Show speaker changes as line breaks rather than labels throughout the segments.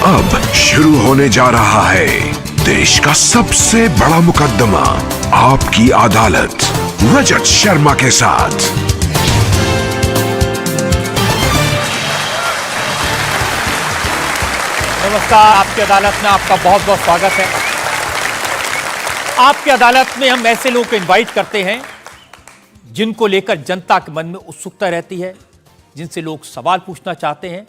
अब शुरू होने जा रहा है देश का सबसे बड़ा मुकदमा, आपकी अदालत, रजत शर्मा के साथ।
नमस्कार, आपकी अदालत में आपका बहुत बहुत स्वागत है। आपकी अदालत में हम ऐसे लोगों को इनवाइट करते हैं जिनको लेकर जनता के मन में उत्सुकता रहती है, जिनसे लोग सवाल पूछना चाहते हैं,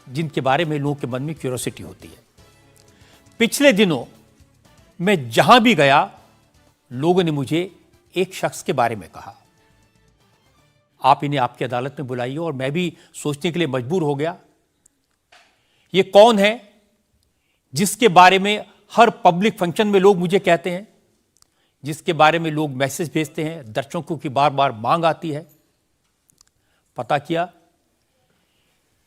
जिनके बारे में लोगों के मन में क्यूरियोसिटी होती है। पिछले दिनों मैं जहां भी गया, लोगों ने मुझे एक शख्स के बारे में कहा, आप इन्हें आपकी अदालत में बुलाइए, और मैं भी सोचने के लिए मजबूर हो गया, ये कौन है जिसके बारे में हर पब्लिक फंक्शन में लोग मुझे कहते हैं, जिसके बारे में लोग मैसेज भेजते हैं, दर्शकों की बार बार मांग आती है। पता किया,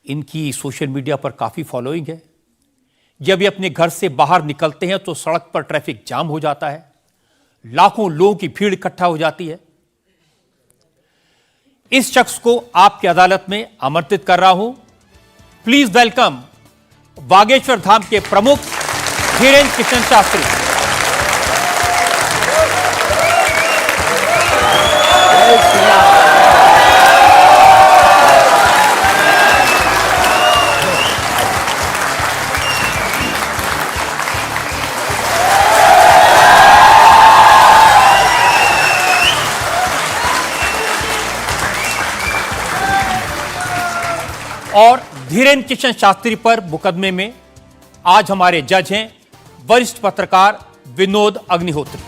इनकी सोशल मीडिया पर काफ़ी फॉलोइंग है। जब ये अपने घर से बाहर निकलते हैं तो सड़क पर ट्रैफिक जाम हो जाता है, लाखों लोगों की भीड़ इकट्ठा हो जाती है। इस शख्स को आपकी अदालत में आमंत्रित कर रहा हूं। प्लीज वेलकम बागेश्वर धाम के प्रमुख धीरेन्द्र कृष्ण शास्त्री। और धीरेन्द्र कृष्ण शास्त्री पर मुकदमे में आज हमारे जज हैं वरिष्ठ पत्रकार विनोद अग्निहोत्री।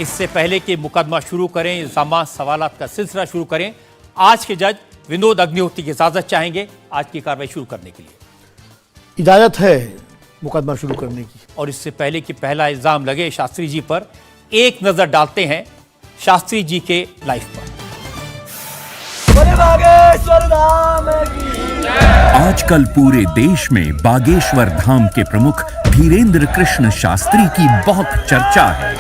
इससे पहले कि मुकदमा शुरू करें, इल्जामात सवालात का सिलसिला शुरू करें, आज के जज विनोद अग्निहोत्री की इजाजत चाहेंगे आज की कार्रवाई शुरू करने के लिए।
इजाजत है मुकदमा शुरू करने की।
और इससे पहले कि पहला इल्जाम लगे शास्त्री जी पर, एक नजर डालते हैं शास्त्री जी के लाइफ पर।
आजकल पूरे देश में बागेश्वर धाम के प्रमुख धीरेन्द्र कृष्ण शास्त्री की बहुत चर्चा है।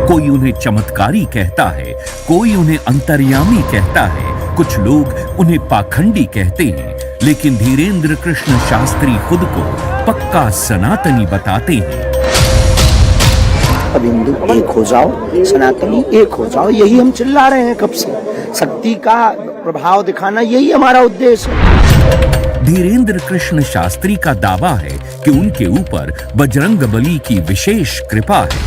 कोई उन्हें चमत्कारी कहता है, कोई उन्हें अंतर्यामी कहता है, कुछ लोग उन्हें पाखंडी कहते हैं, लेकिन धीरेन्द्र कृष्ण शास्त्री खुद को पक्का सनातनी बताते हैं।
अब हिंदू एक हो जाओ, सनातनी एक हो जाओ, यही हम चिल्ला रहे हैं कब से। शक्ति का प्रभाव दिखाना यही हमारा उद्देश्य है।
धीरेन्द्र कृष्ण शास्त्री का दावा है कि उनके ऊपर बजरंगबली की विशेष कृपा है।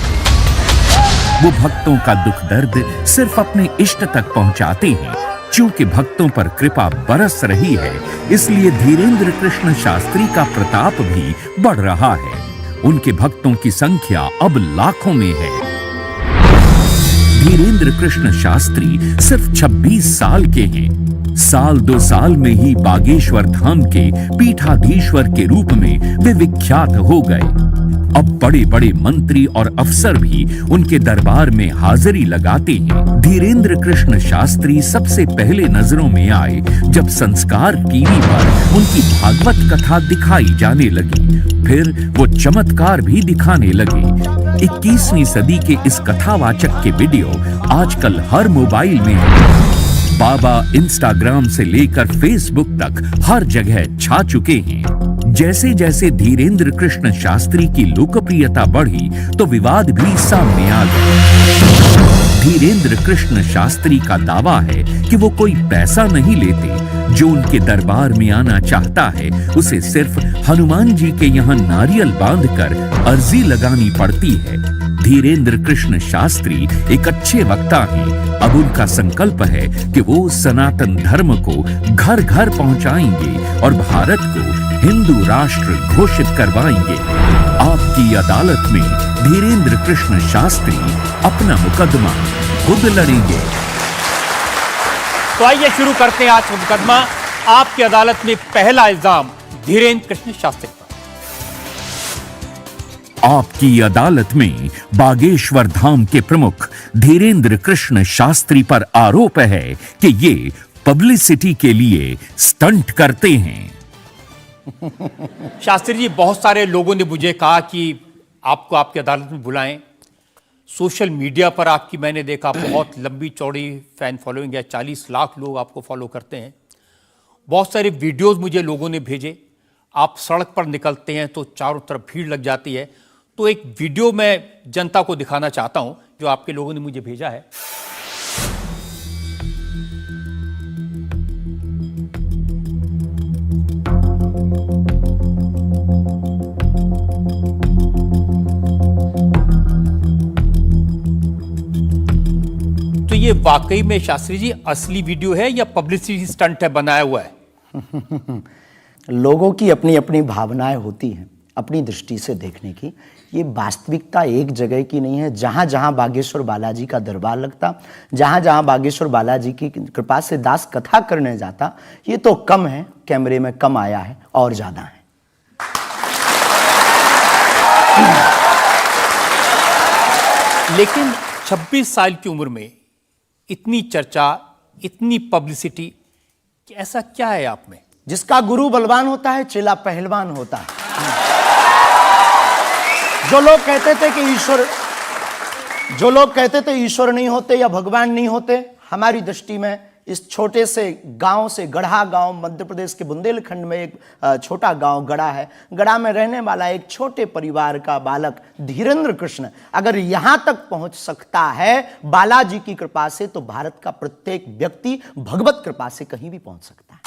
वो भक्तों का दुख दर्द सिर्फ अपने इष्ट तक पहुंचाते हैं। चूंकि भक्तों पर कृपा बरस रही है, इसलिए धीरेन्द्र कृष्ण शास्त्री का प्रताप भी बढ़ रहा है। उनके भक्तों की संख्या अब लाखों में है। धीरेन्द्र कृष्ण शास्त्री सिर्फ 26 साल के हैं। साल 2 साल में ही बागेश्वर धाम के पीठाधीश्वर के रूप में वे विख्यात हो गए। अब बड़े बड़े मंत्री और अफसर भी उनके दरबार में हाजिरी लगाते हैं। धीरेन्द्र कृष्ण शास्त्री सबसे पहले नजरों में आए जब संस्कार टीवी पर उनकी भागवत कथा दिखाई जाने लगी। फिर वो चमत्कार भी दिखाने लगे। 21वीं सदी के इस कथावाचक के वीडियो आजकल हर मोबाइल में है। बाबा इंस्टाग्राम से लेकर फेसबुक तक हर जगह छा चुके हैं। जैसे जैसे धीरेन्द्र कृष्ण शास्त्री की लोकप्रियता बढ़ी तो विवाद भी सामने आ गए। धीरेन्द्र कृष्ण शास्त्री का दावा है कि वो कोई पैसा नहीं लेते। जो उनके दरबार में आना चाहता है उसे सिर्फ हनुमान जी के यहाँ नारियल बांधकर अर्जी लगानी पड़ती है। धीरेन्द्र कृष्ण शास्त्री एक अच्छे वक्ता हैं। अब उनका संकल्प है कि वो सनातन धर्म को घर घर पहुंचाएंगे और भारत को हिंदू राष्ट्र घोषित करवाएंगे। आपकी अदालत में धीरेन्द्र कृष्ण शास्त्री अपना मुकदमा खुद लड़ेंगे।
तो आइए शुरू करते हैं आज का मुकदमा। आपकी अदालत में पहला इल्जाम धीरेन्द्र कृष्ण शास्त्री पर।
आपकी अदालत में बागेश्वर धाम के प्रमुख धीरेन्द्र कृष्ण शास्त्री पर आरोप है कि ये पब्लिसिटी के लिए स्टंट करते हैं।
शास्त्री जी, बहुत सारे लोगों ने मुझे कहा कि आपको आपकी अदालत में बुलाएं, सोशल मीडिया पर आपकी मैंने देखा बहुत लंबी चौड़ी फैन फॉलोइंग है, 40 लाख लोग आपको फॉलो करते हैं। बहुत सारे वीडियोस मुझे लोगों ने भेजे। आप सड़क पर निकलते हैं तो चारों तरफ भीड़ लग जाती है। तो एक वीडियो मैं जनता को दिखाना चाहता हूं जो आपके लोगों ने मुझे भेजा है। तो ये वाकई में शास्त्री जी असली वीडियो है या पब्लिसिटी स्टंट है, बनाया हुआ है?
लोगों की अपनी अपनी भावनाएं होती हैं, अपनी दृष्टि से देखने की। ये वास्तविकता एक जगह की नहीं है। जहाँ जहाँ बागेश्वर बालाजी का दरबार लगता, जहाँ जहाँ बागेश्वर बालाजी की कृपा से दास कथा करने जाता, ये तो कम है, कैमरे में कम आया है, और ज्यादा है।
लेकिन 26 साल की उम्र में इतनी चर्चा, इतनी पब्लिसिटी, ऐसा क्या है आप में?
जिसका गुरु बलवान होता है, चेला पहलवान होता है। जो लोग कहते थे ईश्वर नहीं होते या भगवान नहीं होते, हमारी दृष्टि में इस छोटे से गांव से, गढ़ा गांव, मध्य प्रदेश के बुंदेलखंड में एक छोटा गांव गढ़ा है। गढ़ा में रहने वाला एक छोटे परिवार का बालक धीरेन्द्र कृष्ण अगर यहां तक पहुंच सकता है बालाजी की कृपा से, तो भारत का प्रत्येक व्यक्ति भगवत कृपा से कहीं भी पहुंच सकता है।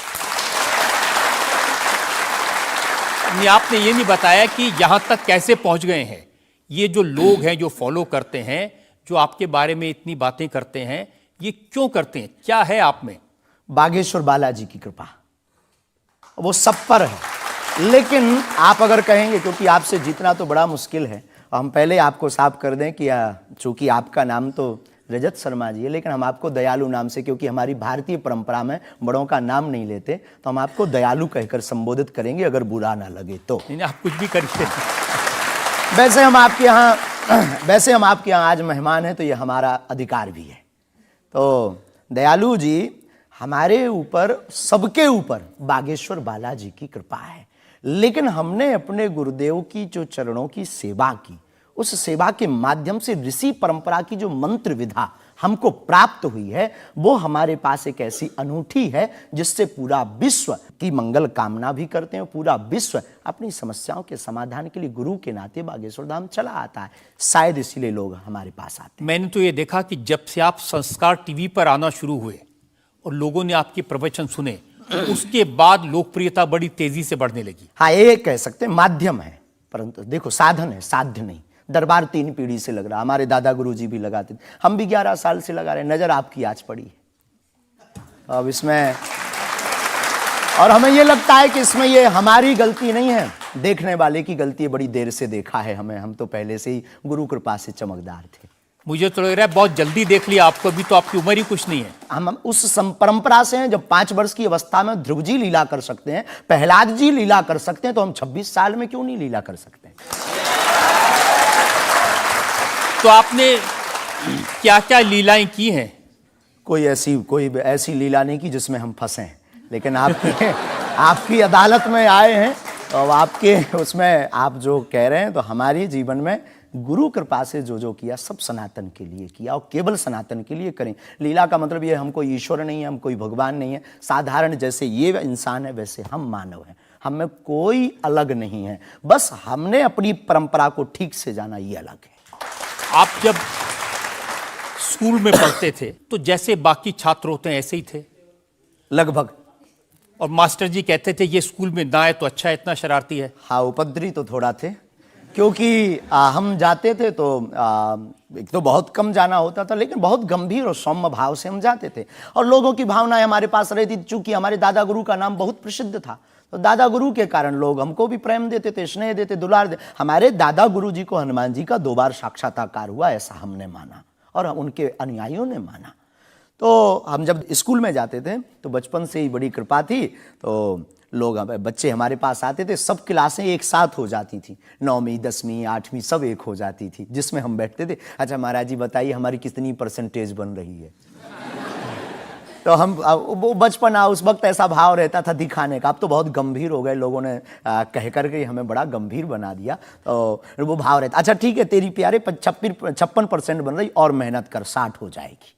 आपने ये नहीं बताया कि यहां तक कैसे पहुंच गए हैं। ये जो लोग हैं जो फॉलो करते हैं, जो आपके बारे में इतनी बातें करते हैं, ये क्यों करते हैं? क्या है आप में?
बागेश्वर बालाजी की कृपा, वो सब पर है। लेकिन आप अगर कहेंगे, क्योंकि आपसे जीतना तो बड़ा मुश्किल है, हम पहले आपको साफ कर दें कि चूंकि आपका नाम तो रजत शर्मा जी है, लेकिन हम आपको दयालु नाम से, क्योंकि हमारी भारतीय परंपरा में बड़ों का नाम नहीं लेते, तो हम आपको दयालु कहकर संबोधित करेंगे, अगर बुरा ना लगे तो।
नहीं, आप कुछ भी करिए।
वैसे हम आपके यहाँ आज मेहमान हैं, तो ये हमारा अधिकार भी है। तो दयालु जी, हमारे ऊपर, सबके ऊपर बागेश्वर बालाजी की कृपा है। लेकिन हमने अपने गुरुदेव की जो चरणों की सेवा की, उस सेवा के माध्यम से ऋषि परंपरा की जो मंत्र विधा हमको प्राप्त हुई है, वो हमारे पास एक ऐसी अनूठी है जिससे पूरा विश्व की मंगल कामना भी करते हैं। पूरा विश्व अपनी समस्याओं के समाधान के लिए गुरु के नाते बागेश्वर धाम चला आता है। शायद इसीलिए लोग हमारे पास आते हैं।
मैंने तो ये देखा कि जब से आप संस्कार टीवी पर आना शुरू हुए और लोगों ने आपके प्रवचन सुने, उसके बाद लोकप्रियता बड़ी तेजी से बढ़ने लगी।
हाँ, ये कह सकते हैं माध्यम है, परंतु देखो साधन है, साध्य नहीं। दरबार 3 पीढ़ी से लग रहा, हमारे दादा गुरु जी भी लगाते थे, हम भी 11 साल से लगा रहे हैं। नजर आपकी आज पड़ी है अब इसमें, और हमें ये लगता है कि इसमें ये हमारी गलती नहीं है, देखने वाले की गलती है। बड़ी देर से देखा है हमें, हम तो पहले से ही गुरु कृपा से चमकदार थे।
मुझे तो लग रहा है बहुत जल्दी देख लिया आपको, भी तो आपकी उम्र ही कुछ नहीं है।
हम उस परंपरा से हैं, जब 5 वर्ष की अवस्था में ध्रुव जी लीला कर सकते हैं, प्रहलाद जी लीला कर सकते हैं, तो हम 26 साल में क्यों नहीं लीला कर सकते?
तो आपने क्या क्या लीलाएं की हैं?
कोई ऐसी लीला नहीं की जिसमें हम फंसे, लेकिन आपकी अदालत में आए हैं, तो आपके उसमें आप जो कह रहे हैं, तो हमारे जीवन में गुरु कृपा से जो किया सब सनातन के लिए किया, और केवल सनातन के लिए करें। लीला का मतलब ये, हम कोई ईश्वर नहीं है, हम कोई भगवान नहीं है। साधारण जैसे ये इंसान है, वैसे हम मानव हैं, हम में कोई अलग नहीं है। बस हमने अपनी परंपरा को ठीक से जाना, ये अलग है।
आप जब स्कूल में पढ़ते थे तो जैसे बाकी छात्र होते हैं ऐसे ही थे
लगभग,
और मास्टर जी कहते थे ये स्कूल में ना आए तो अच्छा है, इतना शरारती है?
हाँ, उपद्रवी तो थोड़ा थे, क्योंकि हम जाते थे तो एक तो बहुत कम जाना होता था, लेकिन बहुत गंभीर और सौम्य भाव से हम जाते थे, और लोगों की भावनाएं हमारे पास रहती थी। चूंकि हमारे दादा गुरु का नाम बहुत प्रसिद्ध था, तो दादा गुरु के कारण लोग हमको भी प्रेम देते थे, स्नेह देते, दुलार देते। हमारे दादा गुरु जी को हनुमान जी का 2 बार साक्षात्कार हुआ, ऐसा हमने माना, और उनके अनुयायियों ने माना। तो हम जब स्कूल में जाते थे, तो बचपन से ही बड़ी कृपा थी, तो लोग, बच्चे हमारे पास आते थे, सब क्लासें एक साथ हो जाती थी, 9वीं 10वीं 8वीं सब एक हो जाती थी, जिसमें हम बैठते थे। अच्छा महाराज जी बताइए हमारी कितनी परसेंटेज बन रही है? तो हम वो बचपना उस वक्त ऐसा भाव रहता था दिखाने का। अब तो बहुत गंभीर हो गए, लोगों ने कह करके हमें बड़ा गंभीर बना दिया। तो वो भाव रहता, अच्छा ठीक है तेरी प्यारे 56% बन रही, और मेहनत कर 60 हो जाएगी।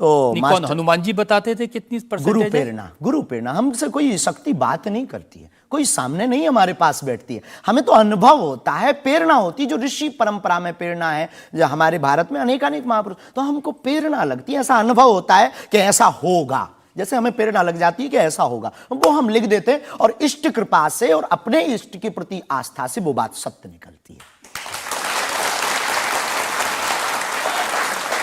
तो
कौन हनुमान जी बताते थे कितनी परसेंटेज?
गुरु प्रेरणा हमसे कोई शक्ति बात नहीं करती है, कोई सामने नहीं हमारे पास बैठती है, हमें तो अनुभव होता है, प्रेरणा होती है। जो ऋषि परंपरा में प्रेरणा है, जो हमारे भारत में अनेकानेक महापुरुष, तो हमको प्रेरणा लगती है, ऐसा अनुभव होता है कि ऐसा होगा, जैसे हमें प्रेरणा लग जाती है कि ऐसा होगा, वो हम लिख देते हैं, और इष्ट कृपा से और अपने इष्ट के प्रति आस्था से वो बात सत्य निकलती है।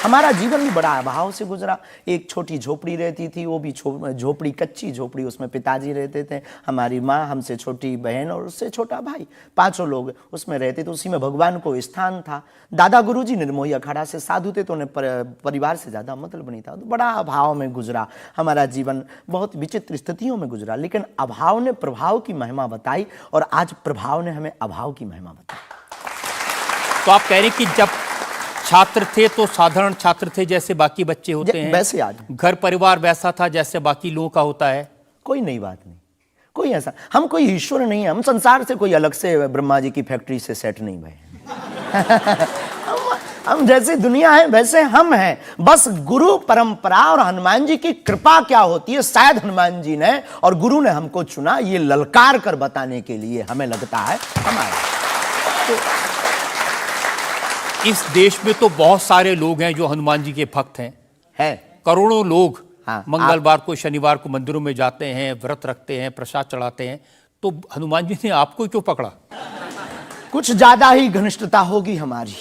हमारा जीवन भी बड़ा अभाव से गुजरा। एक छोटी झोपड़ी रहती थी, वो भी झोपड़ी कच्ची झोपड़ी, उसमें पिताजी रहते थे, हमारी माँ, हमसे छोटी बहन और उससे छोटा भाई, 5 लोग उसमें रहते थे। उसी में भगवान को स्थान था। दादा गुरुजी निर्मोही अखाड़ा से साधु थे, तो उन्हें परिवार से ज़्यादा मतलब नहीं था। तो बड़ा अभाव में गुजरा हमारा जीवन, बहुत विचित्र स्थितियों में गुजरा। लेकिन अभाव ने प्रभाव की महिमा बताई, और आज प्रभाव ने हमें अभाव की महिमा बताई।
तो आप कह रहे हैं कि जब छात्र थे तो साधारण छात्र थे, जैसे बाकी बच्चे होते हैं,
वैसे आज
घर परिवार वैसा था जैसे बाकी लोगों का होता है।
कोई नई बात नहीं, कोई ऐसा, हम कोई ईश्वर नहीं है, हम संसार से कोई अलग से ब्रह्मा जी की फैक्ट्री से सेट नहीं भये। हम जैसे दुनिया है वैसे हम हैं। बस गुरु परंपरा और हनुमान जी की कृपा क्या होती है, शायद हनुमान जी ने और गुरु ने हमको चुना ये ललकार कर बताने के लिए, हमें लगता है हमारा। तो
इस देश में तो बहुत सारे लोग हैं जो हनुमान जी के भक्त हैं, करोड़ों लोग।
हाँ,
मंगलवार को शनिवार को मंदिरों में जाते हैं, व्रत रखते हैं, प्रसाद चढ़ाते हैं। तो हनुमान जी ने आपको क्यों पकड़ा?
कुछ ज्यादा ही घनिष्ठता होगी हमारी,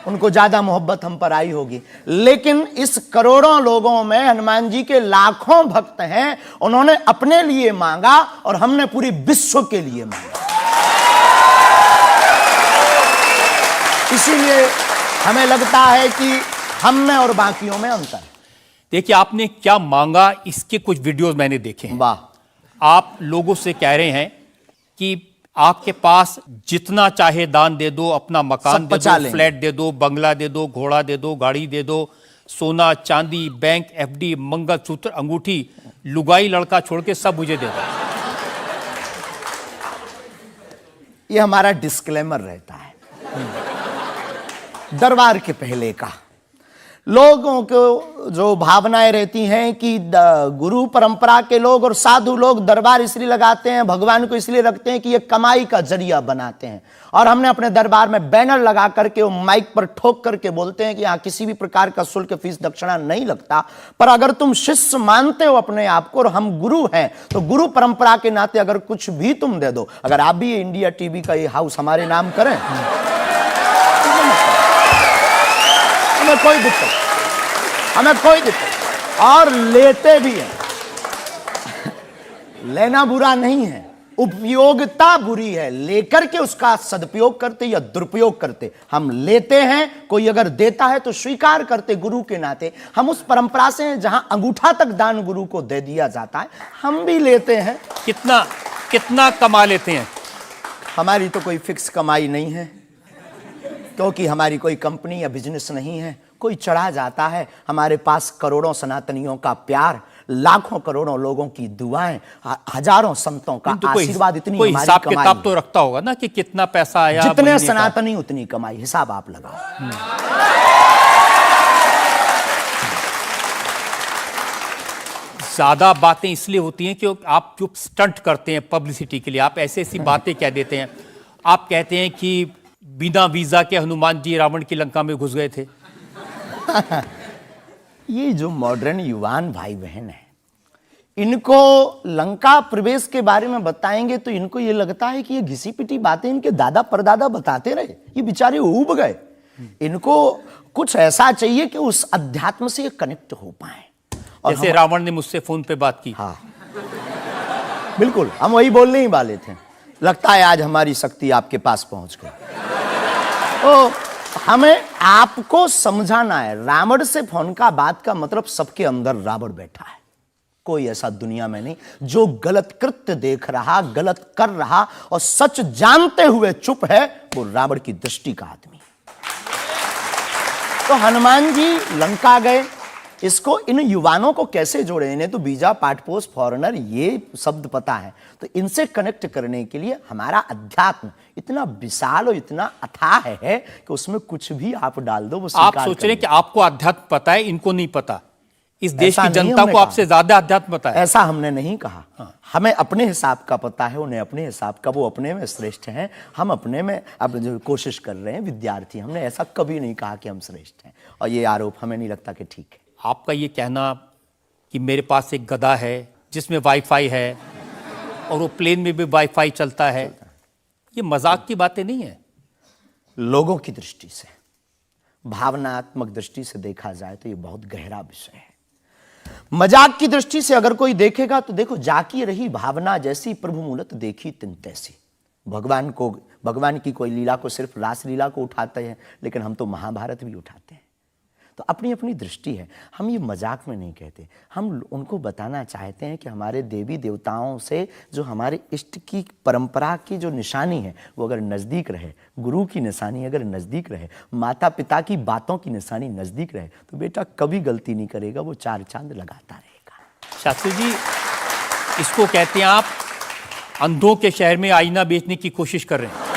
उनको ज्यादा मोहब्बत हम पर आई होगी। लेकिन इस करोड़ों लोगों में हनुमान जी के लाखों भक्त हैं। उन्होंने अपने लिए मांगा और हमने पूरी विश्व के लिए मांगा। इसीलिए हमें लगता है कि हम में और बाकियों में अंतर है।
देखिए आपने क्या मांगा, इसके कुछ वीडियोस मैंने देखे हैं।
वाह।
आप लोगों से कह रहे हैं कि आपके पास जितना चाहे दान दे दो, अपना मकान दे दो, फ्लैट दे दो, बंगला दे दो, घोड़ा दे दो, गाड़ी दे दो, सोना चांदी, बैंक, एफडी, मंगलसूत्र, अंगूठी, लुगाई लड़का छोड़ के सब मुझे दे दो।
ये हमारा डिस्क्लेमर रहता है दरबार के पहले का। लोगों को जो भावनाएं रहती हैं कि गुरु परंपरा के लोग और साधु लोग दरबार इसलिए लगाते हैं, भगवान को इसलिए रखते हैं कि ये कमाई का जरिया बनाते हैं। और हमने अपने दरबार में बैनर लगा करके, वो माइक पर ठोक करके बोलते हैं कि यहाँ किसी भी प्रकार का शुल्क, फीस, दक्षिणा नहीं लगता। पर अगर तुम शिष्य मानते हो अपने आप को और हम गुरु हैं, तो गुरु परंपरा के नाते अगर कुछ भी तुम दे दो, अगर आप भी इंडिया टीवी का ये हाउस हमारे नाम करें, हमें कोई दिक्कत, और लेते भी हैं। लेना बुरा नहीं है, उपयोगिता बुरी है। लेकर के उसका सदुपयोग करते या दुरुपयोग करते। हम लेते हैं, कोई अगर देता है तो स्वीकार करते गुरु के नाते। हम उस परंपरा से हैं जहां अंगूठा तक दान गुरु को दे दिया जाता है, हम भी लेते हैं।
कितना कमा लेते हैं?
हमारी तो कोई फिक्स कमाई नहीं है, क्योंकि हमारी कोई कंपनी या बिजनेस नहीं है। कोई चढ़ा जाता है, हमारे पास करोड़ों सनातनियों का प्यार, लाखों करोड़ों लोगों की दुआएं, हजारों संतों का आशीर्वाद, इतनी
कोई
हमारी
हिसाब
कमाई
किताब तो रखता होगा ना कि कितना पैसा आया।
जितने सनातनी उतनी कमाई, हिसाब आप लगाओ।
ज्यादा बातें इसलिए होती हैं कि आप जो स्टंट करते हैं पब्लिसिटी के लिए, आप ऐसी ऐसी बातें कह देते हैं। आप कहते हैं कि बिना वीजा के हनुमान जी रावण की लंका में घुस गए थे।
ये जो मॉडर्न युवान भाई बहन है, इनको लंका प्रवेश के बारे में बताएंगे तो इनको ये लगता है कि ये घिसी पिटी बातें इनके दादा परदादा बताते रहे, ये बेचारे ऊब गए। इनको कुछ ऐसा चाहिए कि उस अध्यात्म से ये कनेक्ट हो पाए।
जैसे रावण ने मुझसे फोन पे बात की।
हाँ बिल्कुल, हम वही बोलने ही वाले थे। लगता है आज हमारी शक्ति आपके पास पहुंच गई। तो हमें आपको समझाना है, रावण से फोन का बात का मतलब सबके अंदर रावण बैठा है। कोई ऐसा दुनिया में नहीं जो गलत कृत्य देख रहा, गलत कर रहा और सच जानते हुए चुप है, वो रावण की दृष्टि का आदमी। तो हनुमान जी लंका गए, इसको इन युवानों को कैसे जोड़े, इन्हें तो वीजा, पासपोर्ट, फॉरेनर ये शब्द पता है, तो इनसे कनेक्ट करने के लिए हमारा अध्यात्म इतना विशाल और इतना अथाह है कि उसमें कुछ भी आप डाल दो वो
आप
स्वीकार
सोच रहे हैं
करेंगे।
कि आपको अध्यात्म पता है, इनको नहीं पता। इस देश
ऐसा
की
नहीं
जनता
हमने
को
कहा।
आपसे ज्यादा अध्यात्म पता है।
ऐसा हमने नहीं कहा। हमें अपने हिसाब का पता है, उन्हें अपने हिसाब का, वो अपने में श्रेष्ठ हैं, हम अपने में अब जो कोशिश कर रहे हैं विद्यार्थी। हमने ऐसा कभी नहीं कहा कि हम श्रेष्ठ हैं, और ये आरोप हमें नहीं लगता कि ठीक है।
आपका ये कहना कि मेरे पास एक गधा है जिसमें वाईफाई है और वो प्लेन में भी वाईफाई चलता है, ये मजाक की बातें नहीं है।
लोगों की दृष्टि से, भावनात्मक दृष्टि से देखा जाए तो ये बहुत गहरा विषय है। मजाक की दृष्टि से अगर कोई देखेगा तो देखो, जाकी रही भावना जैसी प्रभु मूलत देखी तिन तैसी। भगवान की कोई लीला को सिर्फ रास लीला को उठाते हैं, लेकिन हम तो महाभारत भी उठाते हैं। तो अपनी अपनी दृष्टि है, हम ये मजाक में नहीं कहते। हम उनको बताना चाहते हैं कि हमारे देवी देवताओं से जो हमारे इष्ट की परंपरा की जो निशानी है वो अगर नज़दीक रहे, गुरु की निशानी अगर नज़दीक रहे, माता पिता की बातों की निशानी नज़दीक रहे, तो बेटा कभी गलती नहीं करेगा, वो चार चांद लगाता रहेगा।
शास्त्री जी, इसको कहते हैं आप अंधों के शहर में आईना बेचने की कोशिश कर रहे हैं।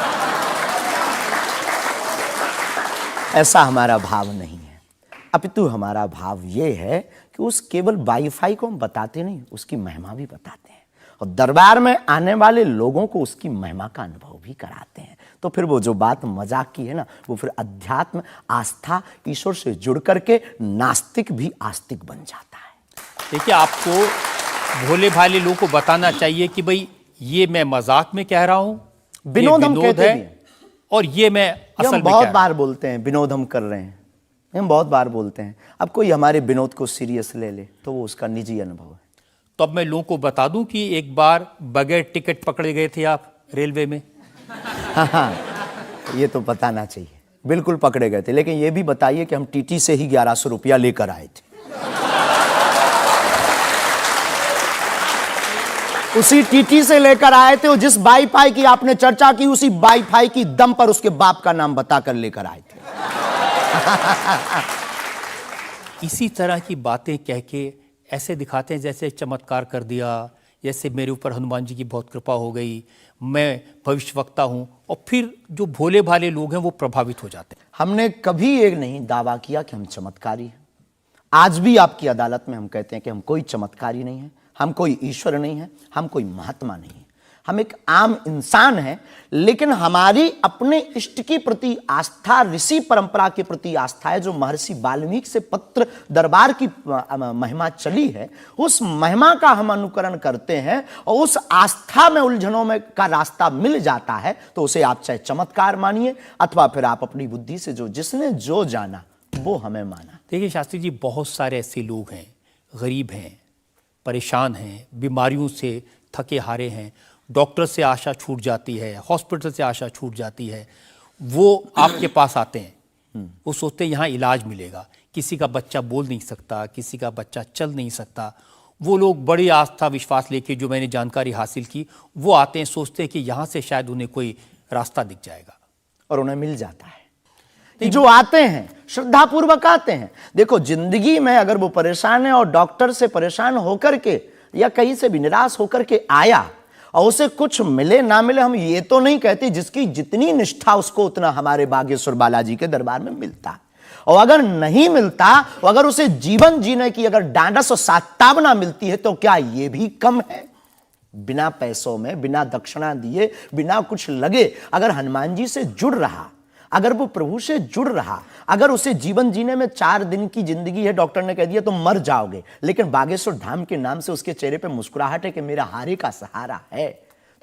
ऐसा हमारा भाव नहीं है, अपितु हमारा भाव ये है कि उस केवल वाईफाई को हम बताते नहीं, उसकी महिमा भी बताते हैं, और दरबार में आने वाले लोगों को उसकी महिमा का अनुभव भी कराते हैं। तो फिर वो जो बात मजाक की है ना, वो फिर अध्यात्म, आस्था, ईश्वर से जुड़ करके नास्तिक भी आस्तिक बन जाता है।
देखिए, आपको भोले भाले लोगों को बताना चाहिए कि भाई ये मैं मजाक में कह रहा हूं,
विनोद हम कहते
है,
भी हैं।
और ये मैं
ये
असल
हम
में
बहुत
कह
बार बोलते हैं, विनोद हम कर रहे हैं, हम बहुत बार बोलते हैं। अब कोई हमारे विनोद को सीरियस ले ले तो वो उसका निजी अनुभव है।
तो अब मैं लोगों को बता दूं कि एक बार बगैर टिकट पकड़े गए थे आप रेलवे में।
हाँ, ये तो बताना चाहिए, बिल्कुल पकड़े गए थे, लेकिन ये भी बताइए कि हम टीटी से ही 1100 रुपया लेकर आए थे। उसी टीटी से लेकर आए थे, और जिस वाईफाई की आपने चर्चा की उसी वाईफाई की दम पर उसके बाप का नाम बताकर लेकर आए थे।
इसी तरह की बातें कह के ऐसे दिखाते हैं जैसे चमत्कार कर दिया, जैसे मेरे ऊपर हनुमान जी की बहुत कृपा हो गई, मैं भविष्यवक्ता हूं, और फिर जो भोले भाले लोग हैं वो प्रभावित हो जाते हैं।
हमने कभी एक नहीं दावा किया कि हम चमत्कारी हैं। आज भी आपकी अदालत में हम कहते हैं कि हम कोई चमत्कारी नहीं है, हम कोई ईश्वर नहीं है, हम कोई महात्मा नहीं है, हम एक आम इंसान हैं। लेकिन हमारी अपने इष्ट के प्रति आस्था, ऋषि परंपरा के प्रति आस्था है, जो महर्षि वाल्मीकि से पत्र दरबार की महिमा चली है, उस महिमा का हम अनुकरण करते हैं, और उस आस्था में उलझनों में का रास्ता मिल जाता है, तो उसे आप चाहे चमत्कार मानिए अथवा फिर आप अपनी बुद्धि से जो जिसने जो जाना वो हमें माना।
देखिए शास्त्री जी, बहुत सारे ऐसे लोग हैं, गरीब हैं, परेशान हैं, बीमारियों से थके हारे हैं, डॉक्टर से आशा छूट जाती है, हॉस्पिटल से आशा छूट जाती है, वो आपके पास आते हैं, वो सोचते हैं यहाँ इलाज मिलेगा। किसी का बच्चा बोल नहीं सकता, किसी का बच्चा चल नहीं सकता, वो लोग बड़ी आस्था विश्वास लेके, जो मैंने जानकारी हासिल की, वो आते हैं, सोचते हैं कि यहाँ से शायद उन्हें कोई रास्ता दिख जाएगा,
और उन्हें मिल जाता है। जो आते हैं श्रद्धा पूर्वक आते हैं। देखो, जिंदगी में अगर वो परेशान है और डॉक्टर से परेशान होकर के या कहीं से भी निराश होकर के आया और उसे कुछ मिले ना मिले, हम ये तो नहीं कहते, जिसकी जितनी निष्ठा उसको उतना हमारे बागेश्वर बालाजी के दरबार में मिलता है। और अगर नहीं मिलता, और अगर उसे जीवन जीने की अगर डांडस और सात्तावना मिलती है, तो क्या ये भी कम है? बिना पैसों में, बिना दक्षिणा दिए, बिना कुछ लगे अगर हनुमान जी से जुड़ रहा, अगर वो प्रभु से जुड़ रहा, अगर उसे जीवन जीने में 4 दिन की जिंदगी है, डॉक्टर ने कह दिया तो मर जाओगे, लेकिन बागेश्वर धाम के नाम से उसके चेहरे पे मुस्कुराहट है कि मेरा हारे का सहारा है,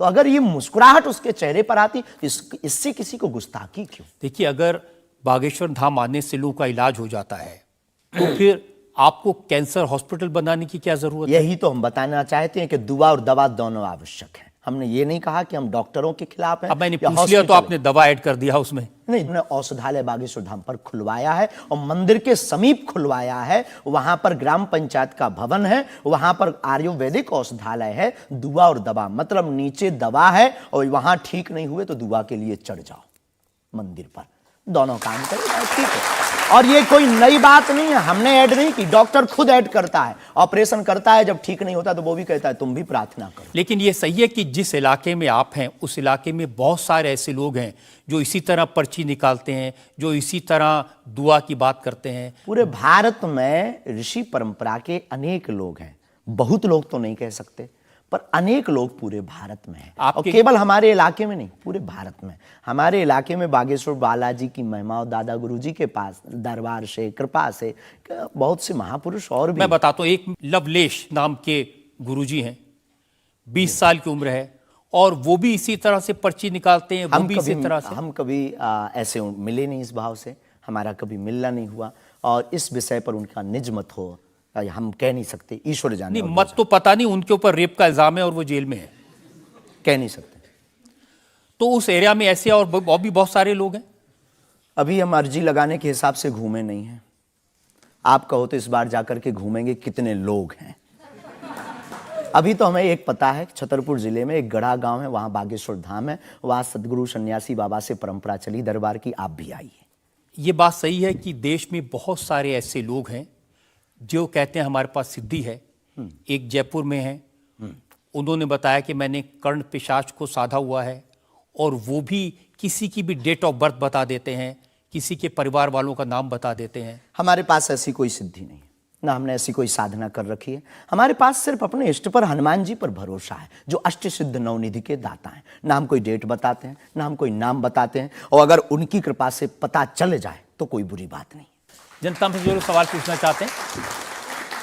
तो अगर ये मुस्कुराहट उसके चेहरे पर आती, इससे किसी को गुस्ताखी क्यों?
देखिए, अगर बागेश्वर धाम आने से लोगों का इलाज हो जाता है, तो फिर आपको कैंसर हॉस्पिटल बनाने की क्या जरूरत है?
यही तो हम बताना चाहते हैं कि दुआ और दवा दोनों आवश्यक है। हमने ये नहीं कहा कि हम डॉक्टरों के खिलाफ हैं।
अब मैंने पूछ लिया तो आपने दवा ऐड कर दिया उसमें।
नहीं, हमने औषधालय बागेश्वर धाम पर खुलवाया है, और मंदिर के समीप खुलवाया है। वहां पर ग्राम पंचायत का भवन है, वहां पर आयुर्वेदिक औषधालय है। दुआ और दवा मतलब नीचे दवा है, और वहां ठीक नहीं हुए तो दुआ के लिए चढ़ जाओ मंदिर पर। दोनों काम करें, ठीक है। और ये कोई नई बात नहीं है, हमने ऐड नहीं की, डॉक्टर खुद ऐड करता है, ऑपरेशन करता है, जब ठीक नहीं होता तो वो भी कहता है तुम भी प्रार्थना करो।
लेकिन ये सही है कि जिस इलाके में आप हैं उस इलाके में बहुत सारे ऐसे लोग हैं जो इसी तरह पर्ची निकालते हैं, जो इसी तरह दुआ की बात करते हैं।
पूरे भारत में ऋषि परंपरा के अनेक लोग हैं, बहुत लोग तो नहीं कह सकते, पर अनेक लोग पूरे भारत में हैं। और केवल हमारे इलाके में नहीं, पूरे भारत में। हमारे इलाके में बागेश्वर बालाजी की महिमा और दादा गुरुजी के पास दरबार से, कृपा से बहुत से महापुरुष और भी।
मैं बताता हूँ, एक लवलेश नाम के गुरुजी हैं, 20 साल की उम्र है, और वो भी इसी तरह से पर्ची निकालते हैं, वो भी इसी तरह से।
हम कभी ऐसे मिले नहीं इस भाव से, हमारा कभी मिलना नहीं हुआ, और इस विषय पर उनका निज मत हो हम कह नहीं सकते, ईश्वर जाने।
नहीं, मत तो पता नहीं, उनके ऊपर रेप का इल्जाम है और वो जेल में है,
कह नहीं सकते।
तो उस एरिया में ऐसे और भी बहुत सारे लोग हैं।
अभी हम अर्जी लगाने के हिसाब से घूमे नहीं हैं। आप कहो तो इस बार जाकर के घूमेंगे कितने लोग हैं। अभी तो हमें एक पता है, छतरपुर जिले में एक गढ़ा गांव है, वहां बागेश्वर धाम है, वहां सदगुरु सन्यासी बाबा से परंपरा चली दरबार की, आप भी आइए।
ये बात सही है कि देश में बहुत सारे ऐसे लोग हैं जो कहते हैं हमारे पास सिद्धि है। एक जयपुर में है, उन्होंने बताया कि मैंने कर्ण पिशाच को साधा हुआ है, और वो भी किसी की भी डेट ऑफ बर्थ बता देते हैं, किसी के परिवार वालों का नाम बता देते हैं।
हमारे पास ऐसी कोई सिद्धि नहीं है, ना हमने ऐसी कोई साधना कर रखी है। हमारे पास सिर्फ अपने इष्ट पर, हनुमान जी पर भरोसा है, जो अष्ट सिद्ध नवनिधि के दाता हैं। ना हम कोई डेट बताते हैं, ना हम कोई नाम बताते हैं, और अगर उनकी कृपा से पता चल जाए तो कोई बुरी बात नहीं।
जनता में जो लोग सवाल पूछना चाहते हैं।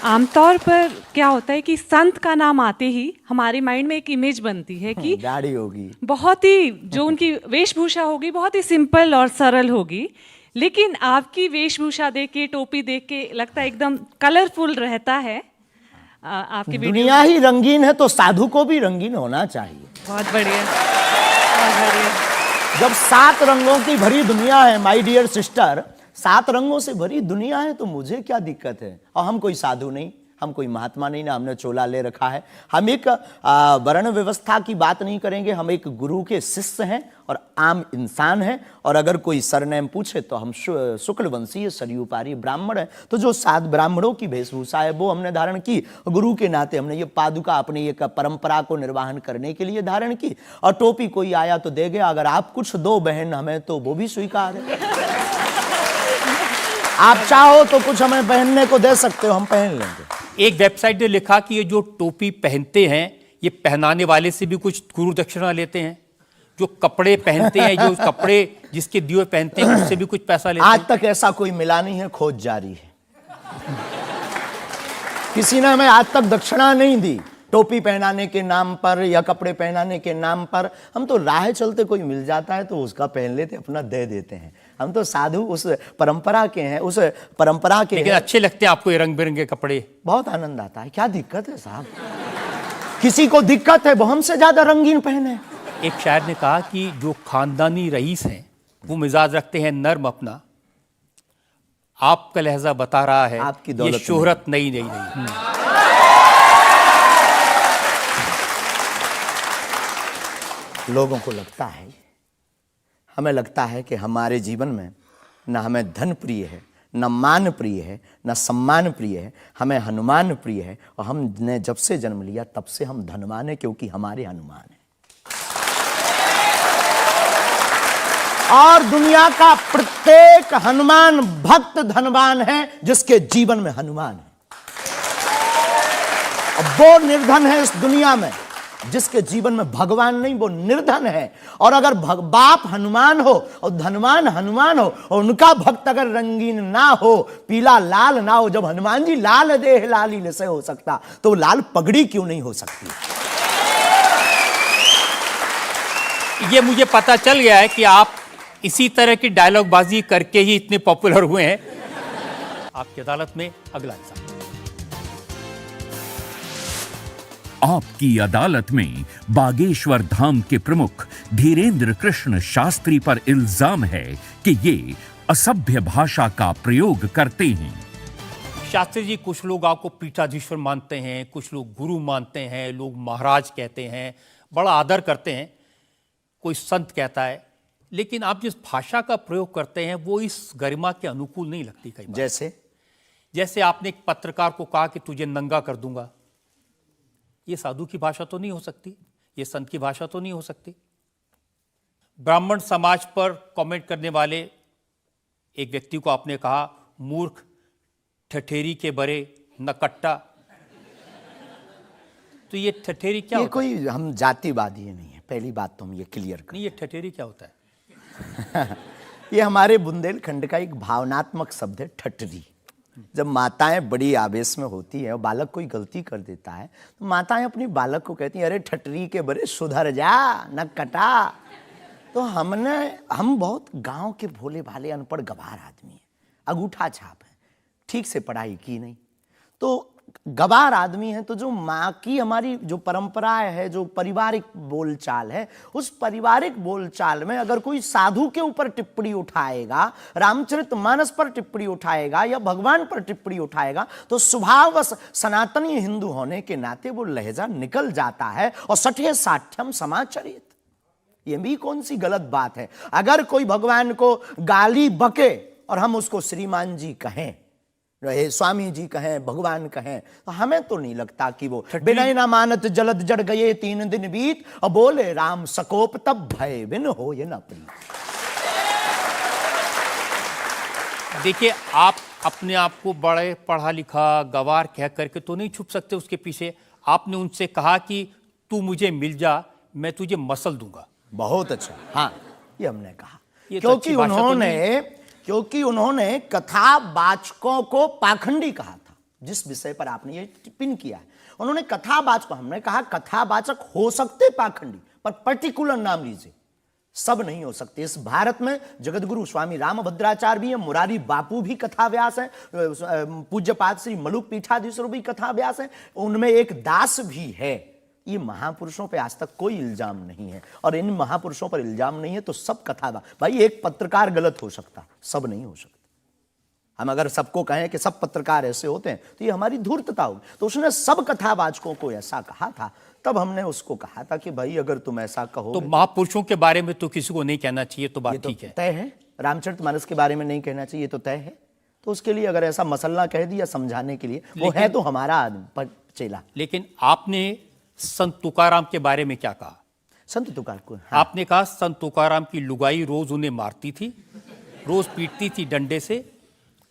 आमतौर पर क्या होता है कि संत का नाम आते ही हमारे माइंड में एक इमेज बनती है कि
गाड़ी होगी,
बहुत ही जो उनकी वेशभूषा होगी बहुत ही सिंपल और सरल होगी, लेकिन आपकी वेशभूषा देख के, टोपी देख के लगता है एकदम कलरफुल रहता है। आपकी
दुनिया ही रंगीन है तो साधु को भी रंगीन होना चाहिए।
बहुत बढ़िया, बहुत बढ़िया।
जब 7 रंगों की भरी दुनिया है माय डियर सिस्टर, 7 रंगों से भरी दुनिया है, तो मुझे क्या दिक्कत है। और हम कोई साधु नहीं, हम कोई महात्मा नहीं, ना हमने चोला ले रखा है। हम एक वर्ण व्यवस्था की बात नहीं करेंगे, हम एक गुरु के शिष्य हैं और आम इंसान हैं। और अगर कोई सरनेम पूछे तो हम शुक्ल वंशीय सरयूपारी ब्राह्मण है। तो जो 7 ब्राह्मणों की वेशभूषा है वो हमने धारण की, गुरु के नाते हमने ये पादुका अपनी एक परंपरा को निर्वाहन करने के लिए धारण की। और टोपी कोई आया तो दे गया, अगर आप कुछ दो बहन हमें तो वो भी स्वीकार है। आप चाहो तो कुछ हमें पहनने को दे सकते हो, हम पहन लेंगे।
एक वेबसाइट ने लिखा कि ये जो टोपी पहनते हैं ये पहनाने वाले से भी कुछ गुरु दक्षिणा लेते हैं, जो कपड़े पहनते हैं, जो कपड़े जिसके दिए पहनते हैं उससे भी कुछ पैसा लेते हैं।
आज तक ऐसा कोई मिला नहीं है, खोज जारी है। किसी ने हमें आज तक दक्षिणा नहीं दी टोपी पहनाने के नाम पर या कपड़े पहनाने के नाम पर। हम तो राह चलते कोई मिल जाता है तो उसका पहन लेते, अपना दे देते हैं। हम तो साधु उस परंपरा के हैं, उस परंपरा के।
लेकिन अच्छे लगते हैं आपको ये रंग बिरंगे कपड़े?
बहुत आनंद आता है। क्या दिक्कत है साहब? किसी को दिक्कत है वो हमसे ज्यादा रंगीन पहने।
एक शायर ने कहा कि जो खानदानी रईस हैं वो मिजाज रखते हैं नर्म अपना, आपका लहजा बता रहा है
आपकी
ये
दौलत
शोहरत नहीं।
लोगों को लगता है, हमें लगता है कि हमारे जीवन में न हमें धन प्रिय है, न मान प्रिय है, न सम्मान प्रिय है, हमें हनुमान प्रिय है। और हमने जब से जन्म लिया तब से हम धनवान हैं, क्योंकि हमारे हनुमान हैं। और दुनिया का प्रत्येक हनुमान भक्त धनवान है जिसके जीवन में हनुमान है। और वो निर्धन है इस दुनिया में जिसके जीवन में भगवान नहीं, वो निर्धन है। और अगर बाप हनुमान हो और धनवान हनुमान हो और उनका भक्त अगर रंगीन ना हो, पीला लाल ना हो, जब हनुमान जी लाल देह लाली से हो सकता तो लाल पगड़ी क्यों नहीं हो सकती?
ये मुझे पता चल गया है कि आप इसी तरह की डायलॉग बाजी करके ही इतने पॉपुलर हुए हैं। आपकी अदालत में अगला इंसान।
आपकी अदालत में बागेश्वर धाम के प्रमुख धीरेन्द्र कृष्ण शास्त्री पर इल्जाम है कि ये असभ्य भाषा का प्रयोग करते हैं।
शास्त्री जी, कुछ लोग आपको पीठाधीश्वर मानते हैं, कुछ लोग गुरु मानते हैं, लोग महाराज कहते हैं, बड़ा आदर करते हैं। कोई संत कहता है लेकिन आप जिस भाषा का प्रयोग करते हैं वो इस गरिमा के अनुकूल नहीं लगती कई बार। जैसे आपने एक पत्रकार को कहा कि तुझे नंगा कर दूंगा, ये साधु की भाषा तो नहीं हो सकती, ये संत की भाषा तो नहीं हो सकती। ब्राह्मण समाज पर कमेंट करने वाले एक व्यक्ति को आपने कहा मूर्ख, ठठेरी के बरे, नकट्टा। तो ये ठठेरी क्या
ये
होता
कोई हम जातिवादी नहीं है, पहली बात तो हम ये क्लियर
नहीं, ये ठठेरी क्या होता है?
ये हमारे बुंदेलखंड का एक भावनात्मक शब्द है, ठठरी। जब माताएं बड़ी आवेश में होती है और बालक कोई गलती कर देता है तो माताएं अपनी बालक को कहती हैं, अरे ठठरी के बरे सुधर जा, न कटा। तो हम बहुत गांव के भोले भाले अनपढ़ गवार आदमी हैं, अंगूठा छाप है, ठीक से पढ़ाई की नहीं, तो गवार आदमी है। तो जो माँ की हमारी जो परंपरा है, जो पारिवारिक बोलचाल है, उस पारिवारिक बोलचाल में अगर कोई साधु के ऊपर टिप्पणी उठाएगा, रामचरितमानस पर टिप्पणी उठाएगा या भगवान पर टिप्पणी उठाएगा, तो स्वभावश सनातनी हिंदू होने के नाते वो लहजा निकल जाता है। और सठे साठ्यम समाचरित, ये भी कौन सी गलत बात है? अगर कोई भगवान को गाली बके और हम उसको श्रीमान जी कहें, रहे स्वामी जी कहें, भगवान कहें, तो हमें तो नहीं लगता कि वो बिना ना मानत जलद जड़ गए 3 दिन बीत, और बोले राम सकोप तब भय बिन हो ये न प्रीत।
देखिए, आप अपने आप को बड़े पढ़ा लिखा गवार कह करके तो नहीं छुप सकते उसके पीछे। आपने उनसे कहा कि तू मुझे मिल जा, मैं तुझे मसल दूंगा।
बहुत अच्छा, हाँ, ये हमने कहा,
ये तो अच्छी भाषा तो नहीं।
क्योंकि उन्होंने कथावाचकों को पाखंडी कहा था, जिस विषय पर आपने ये टिप्पणी किया है। उन्होंने कथावाचक, हमने कहा कथावाचक हो सकते पाखंडी, पर पर्टिकुलर नाम लीजिए, सब नहीं हो सकते। इस भारत में जगतगुरु स्वामी रामभद्राचार्य भी है, मुरारी बापू भी कथाव्यास है, पूज्यपाद श्री मलुक पीठाधीश्वर भी कथाव्यास है, उनमें एक दास भी है। ये महापुरुषों पे आज तक कोई इल्जाम नहीं है, और इन महापुरुषों पर इल्जाम नहीं है तो सब कथा। भाई, एक पत्रकार गलत हो सकता, सब नहीं हो सकता। हम अगर सबको कहें कि सब पत्रकार ऐसे होते हैं तो ये हमारी धूर्तता होगी। तो उसने सब कथावाचकों को ऐसा कहा था, तब हमने उसको कहा था कि भाई अगर तुम ऐसा कहो
तो महापुरुषों के बारे में तो किसी को नहीं कहना चाहिए, तो बात ठीक है,
तय है। रामचरितमानस के बारे में नहीं कहना चाहिए तो तय है। तो उसके लिए अगर ऐसा मसला कह दिया समझाने के लिए, वो है तो हमारा आदमी चेला।
लेकिन आपने संत तुकाराम के बारे में क्या कहा?
संत तुकार को, हाँ।
आपने कहा संत तुकाराम की लुगाई रोज उन्हें मारती थी, रोज पीटती थी डंडे से।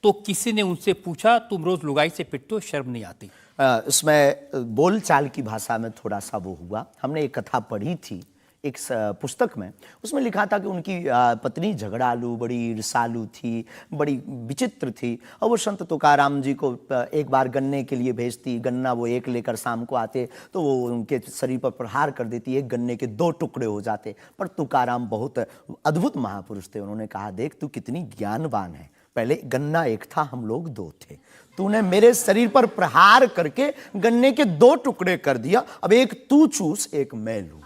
तो किसी ने उनसे पूछा, तुम रोज लुगाई से पिटते हो, शर्म नहीं आती?
इसमें बोलचाल की भाषा में थोड़ा सा वो हुआ। हमने एक कथा पढ़ी थी एक पुस्तक में, उसमें लिखा था कि उनकी पत्नी झगड़ालू, बड़ी ईर्षालु थी, बड़ी विचित्र थी, और वो संत तुकाराम जी को एक बार गन्ने के लिए भेजती, गन्ना वो एक लेकर शाम को आते तो वो उनके शरीर पर प्रहार कर देती, एक गन्ने के 2 टुकड़े हो जाते। पर तुकाराम बहुत अद्भुत महापुरुष थे, उन्होंने कहा, देख तू कितनी ज्ञानवान है, पहले गन्ना एक था, हम लोग 2 थे, तूने मेरे शरीर पर प्रहार करके गन्ने के 2 टुकड़े कर दिया, अब एक तू चूस एक मैं लूं।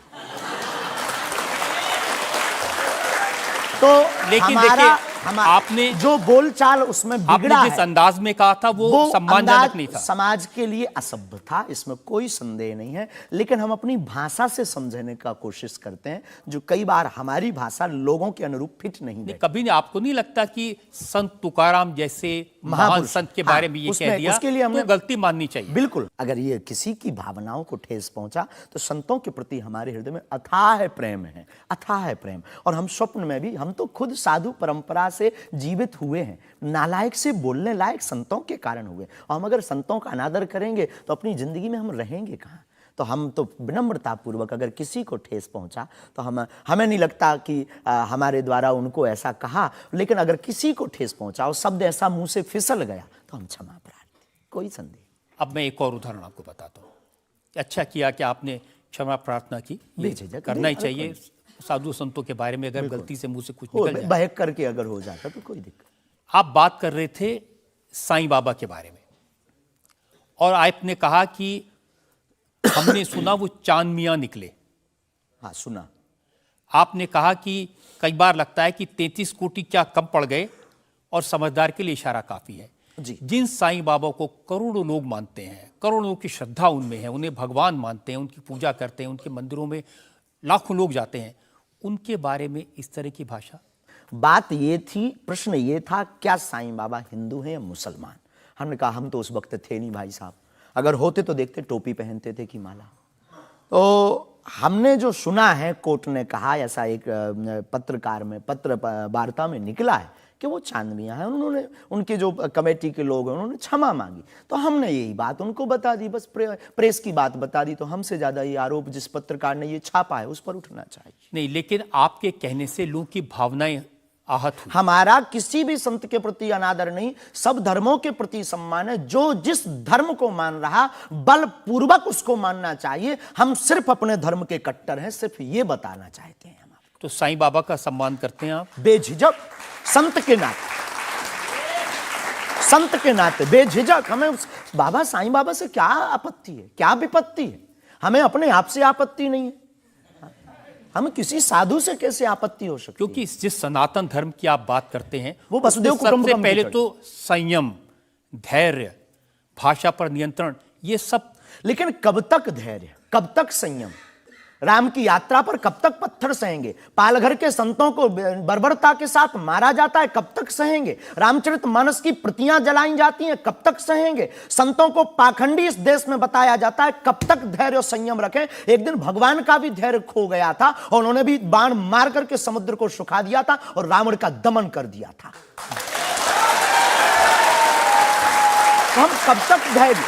तो
लेकिन
हमारा
आपने
जो बोलचाल उसमें बिगड़ा
आपने जिस अंदाज में कहा था वो सम्मानजनक नहीं था,
समाज के लिए असभ्य था, इसमें कोई संदेह नहीं है। लेकिन हम अपनी भाषा से समझने का कोशिश करते हैं, जो कई बार हमारी भाषा लोगों के अनुरूप फिट नहीं है।
कभी नहीं, आपको नहीं लगता कि संत तुकाराम जैसे महान संत के बारे में ये कह दिया, उसके लिए हमने गलती माननी चाहिए?
बिल्कुल, अगर ये किसी की भावनाओं को ठेस पहुंचा तो संतों के प्रति हमारे हृदय में अथाह प्रेम है, अथाह प्रेम। और हम स्वप्न में भी, हम तो खुद साधु परंपरा से जीवित हुए हैं, नालायक से बोलने लायक संतों के कारण हुए, और हम अगर संतों का अनादर करेंगे तो अपनी जिंदगी में हम रहेंगे कहाँ? तो हम तो विनम्रता पूर्वक अगर किसी को ठेस पहुंचा तो हमें नहीं लगता कि हमारे द्वारा उनको ऐसा कहा, लेकिन अगर किसी को ठेस पहुंचा और शब्द ऐसा मुंह से फिसल गया तो हम क्षमा प्रार्थी, कोई संदेह।
अब मैं एक और उदाहरण आपको बताता हूँ। अच्छा किया कि आपने क्षमा प्रार्थना की, करना ही चाहिए साधु संतों के बारे में, अगर गलती से मुंह से कुछ निकल जाए,
बहक करके अगर हो जाता तो कोई दिक्कत।
आप बात कर रहे थे साईं बाबा के बारे में, और आपने कहा कि हमने सुना वो चांद मियां निकले।
हाँ, सुना।
आपने कहा कि कई बार लगता है कि 33 कोटि क्या कम पड़ गए, और समझदार के लिए इशारा काफी है
जी।
जिन साईं बाबा को करोड़ों लोग मानते हैं, करोड़ों लोग की श्रद्धा उनमें है, उन्हें भगवान मानते हैं, उनकी पूजा करते हैं, उनके मंदिरों में लाखों लोग जाते हैं, उनके बारे में इस तरह की भाषा?
बात ये थी, प्रश्न ये था, क्या साईं बाबा हिंदू हैं या मुसलमान? हमने कहा हम तो उस वक्त थे नहीं भाई साहब, अगर होते तो देखते टोपी पहनते थे कि माला। तो हमने जो सुना है, कोर्ट ने कहा, ऐसा एक पत्रकार में पत्र वार्ता में निकला है कि वो चांदनियाँ हैं। उन्होंने, उनके जो कमेटी के लोग हैं, उन्होंने क्षमा मांगी। तो हमने यही बात उनको बता दी, बस प्रेस की बात बता दी। तो हमसे ज़्यादा ये आरोप जिस पत्रकार ने ये छापा है उस पर उठना चाहिए।
नहीं, लेकिन आपके कहने से लोगों की भावनाएं आहत हुई।
हमारा किसी भी संत के प्रति अनादर नहीं, सब धर्मों के प्रति सम्मान है। जो जिस धर्म को मान रहा, बलपूर्वक उसको मानना चाहिए। हम सिर्फ अपने धर्म के कट्टर हैं, सिर्फ ये बताना चाहते हैं हम आपको।
तो साईं बाबा का सम्मान करते हैं आप?
बेझिझक, संत के नाते, संत के नाते बेझिझक। हमें बाबा साईं बाबा से क्या आपत्ति है, क्या विपत्ति है? हमें अपने आप से आपत्ति नहीं है, हमें किसी साधु से कैसे आपत्ति हो सकती?
क्योंकि जिस सनातन धर्म की आप बात करते हैं,
वो वसुदेव कुटुंबकम
सबसे पहले
की
तो संयम, धैर्य, भाषा पर नियंत्रण, ये सब।
लेकिन कब तक धैर्य, कब तक संयम? राम की यात्रा पर कब तक पत्थर सहेंगे? पालघर के संतों को बर्बरता के साथ मारा जाता है, कब तक सहेंगे? रामचरितमानस की प्रतियां जलाई जाती हैं, कब तक सहेंगे? संतों को पाखंडी इस देश में बताया जाता है, कब तक धैर्य और संयम रखें? एक दिन भगवान का भी धैर्य खो गया था और उन्होंने भी बाण मार करके समुद्र को सुखा दिया था और रावण का दमन कर दिया था। तो हम कब तक धैर्य,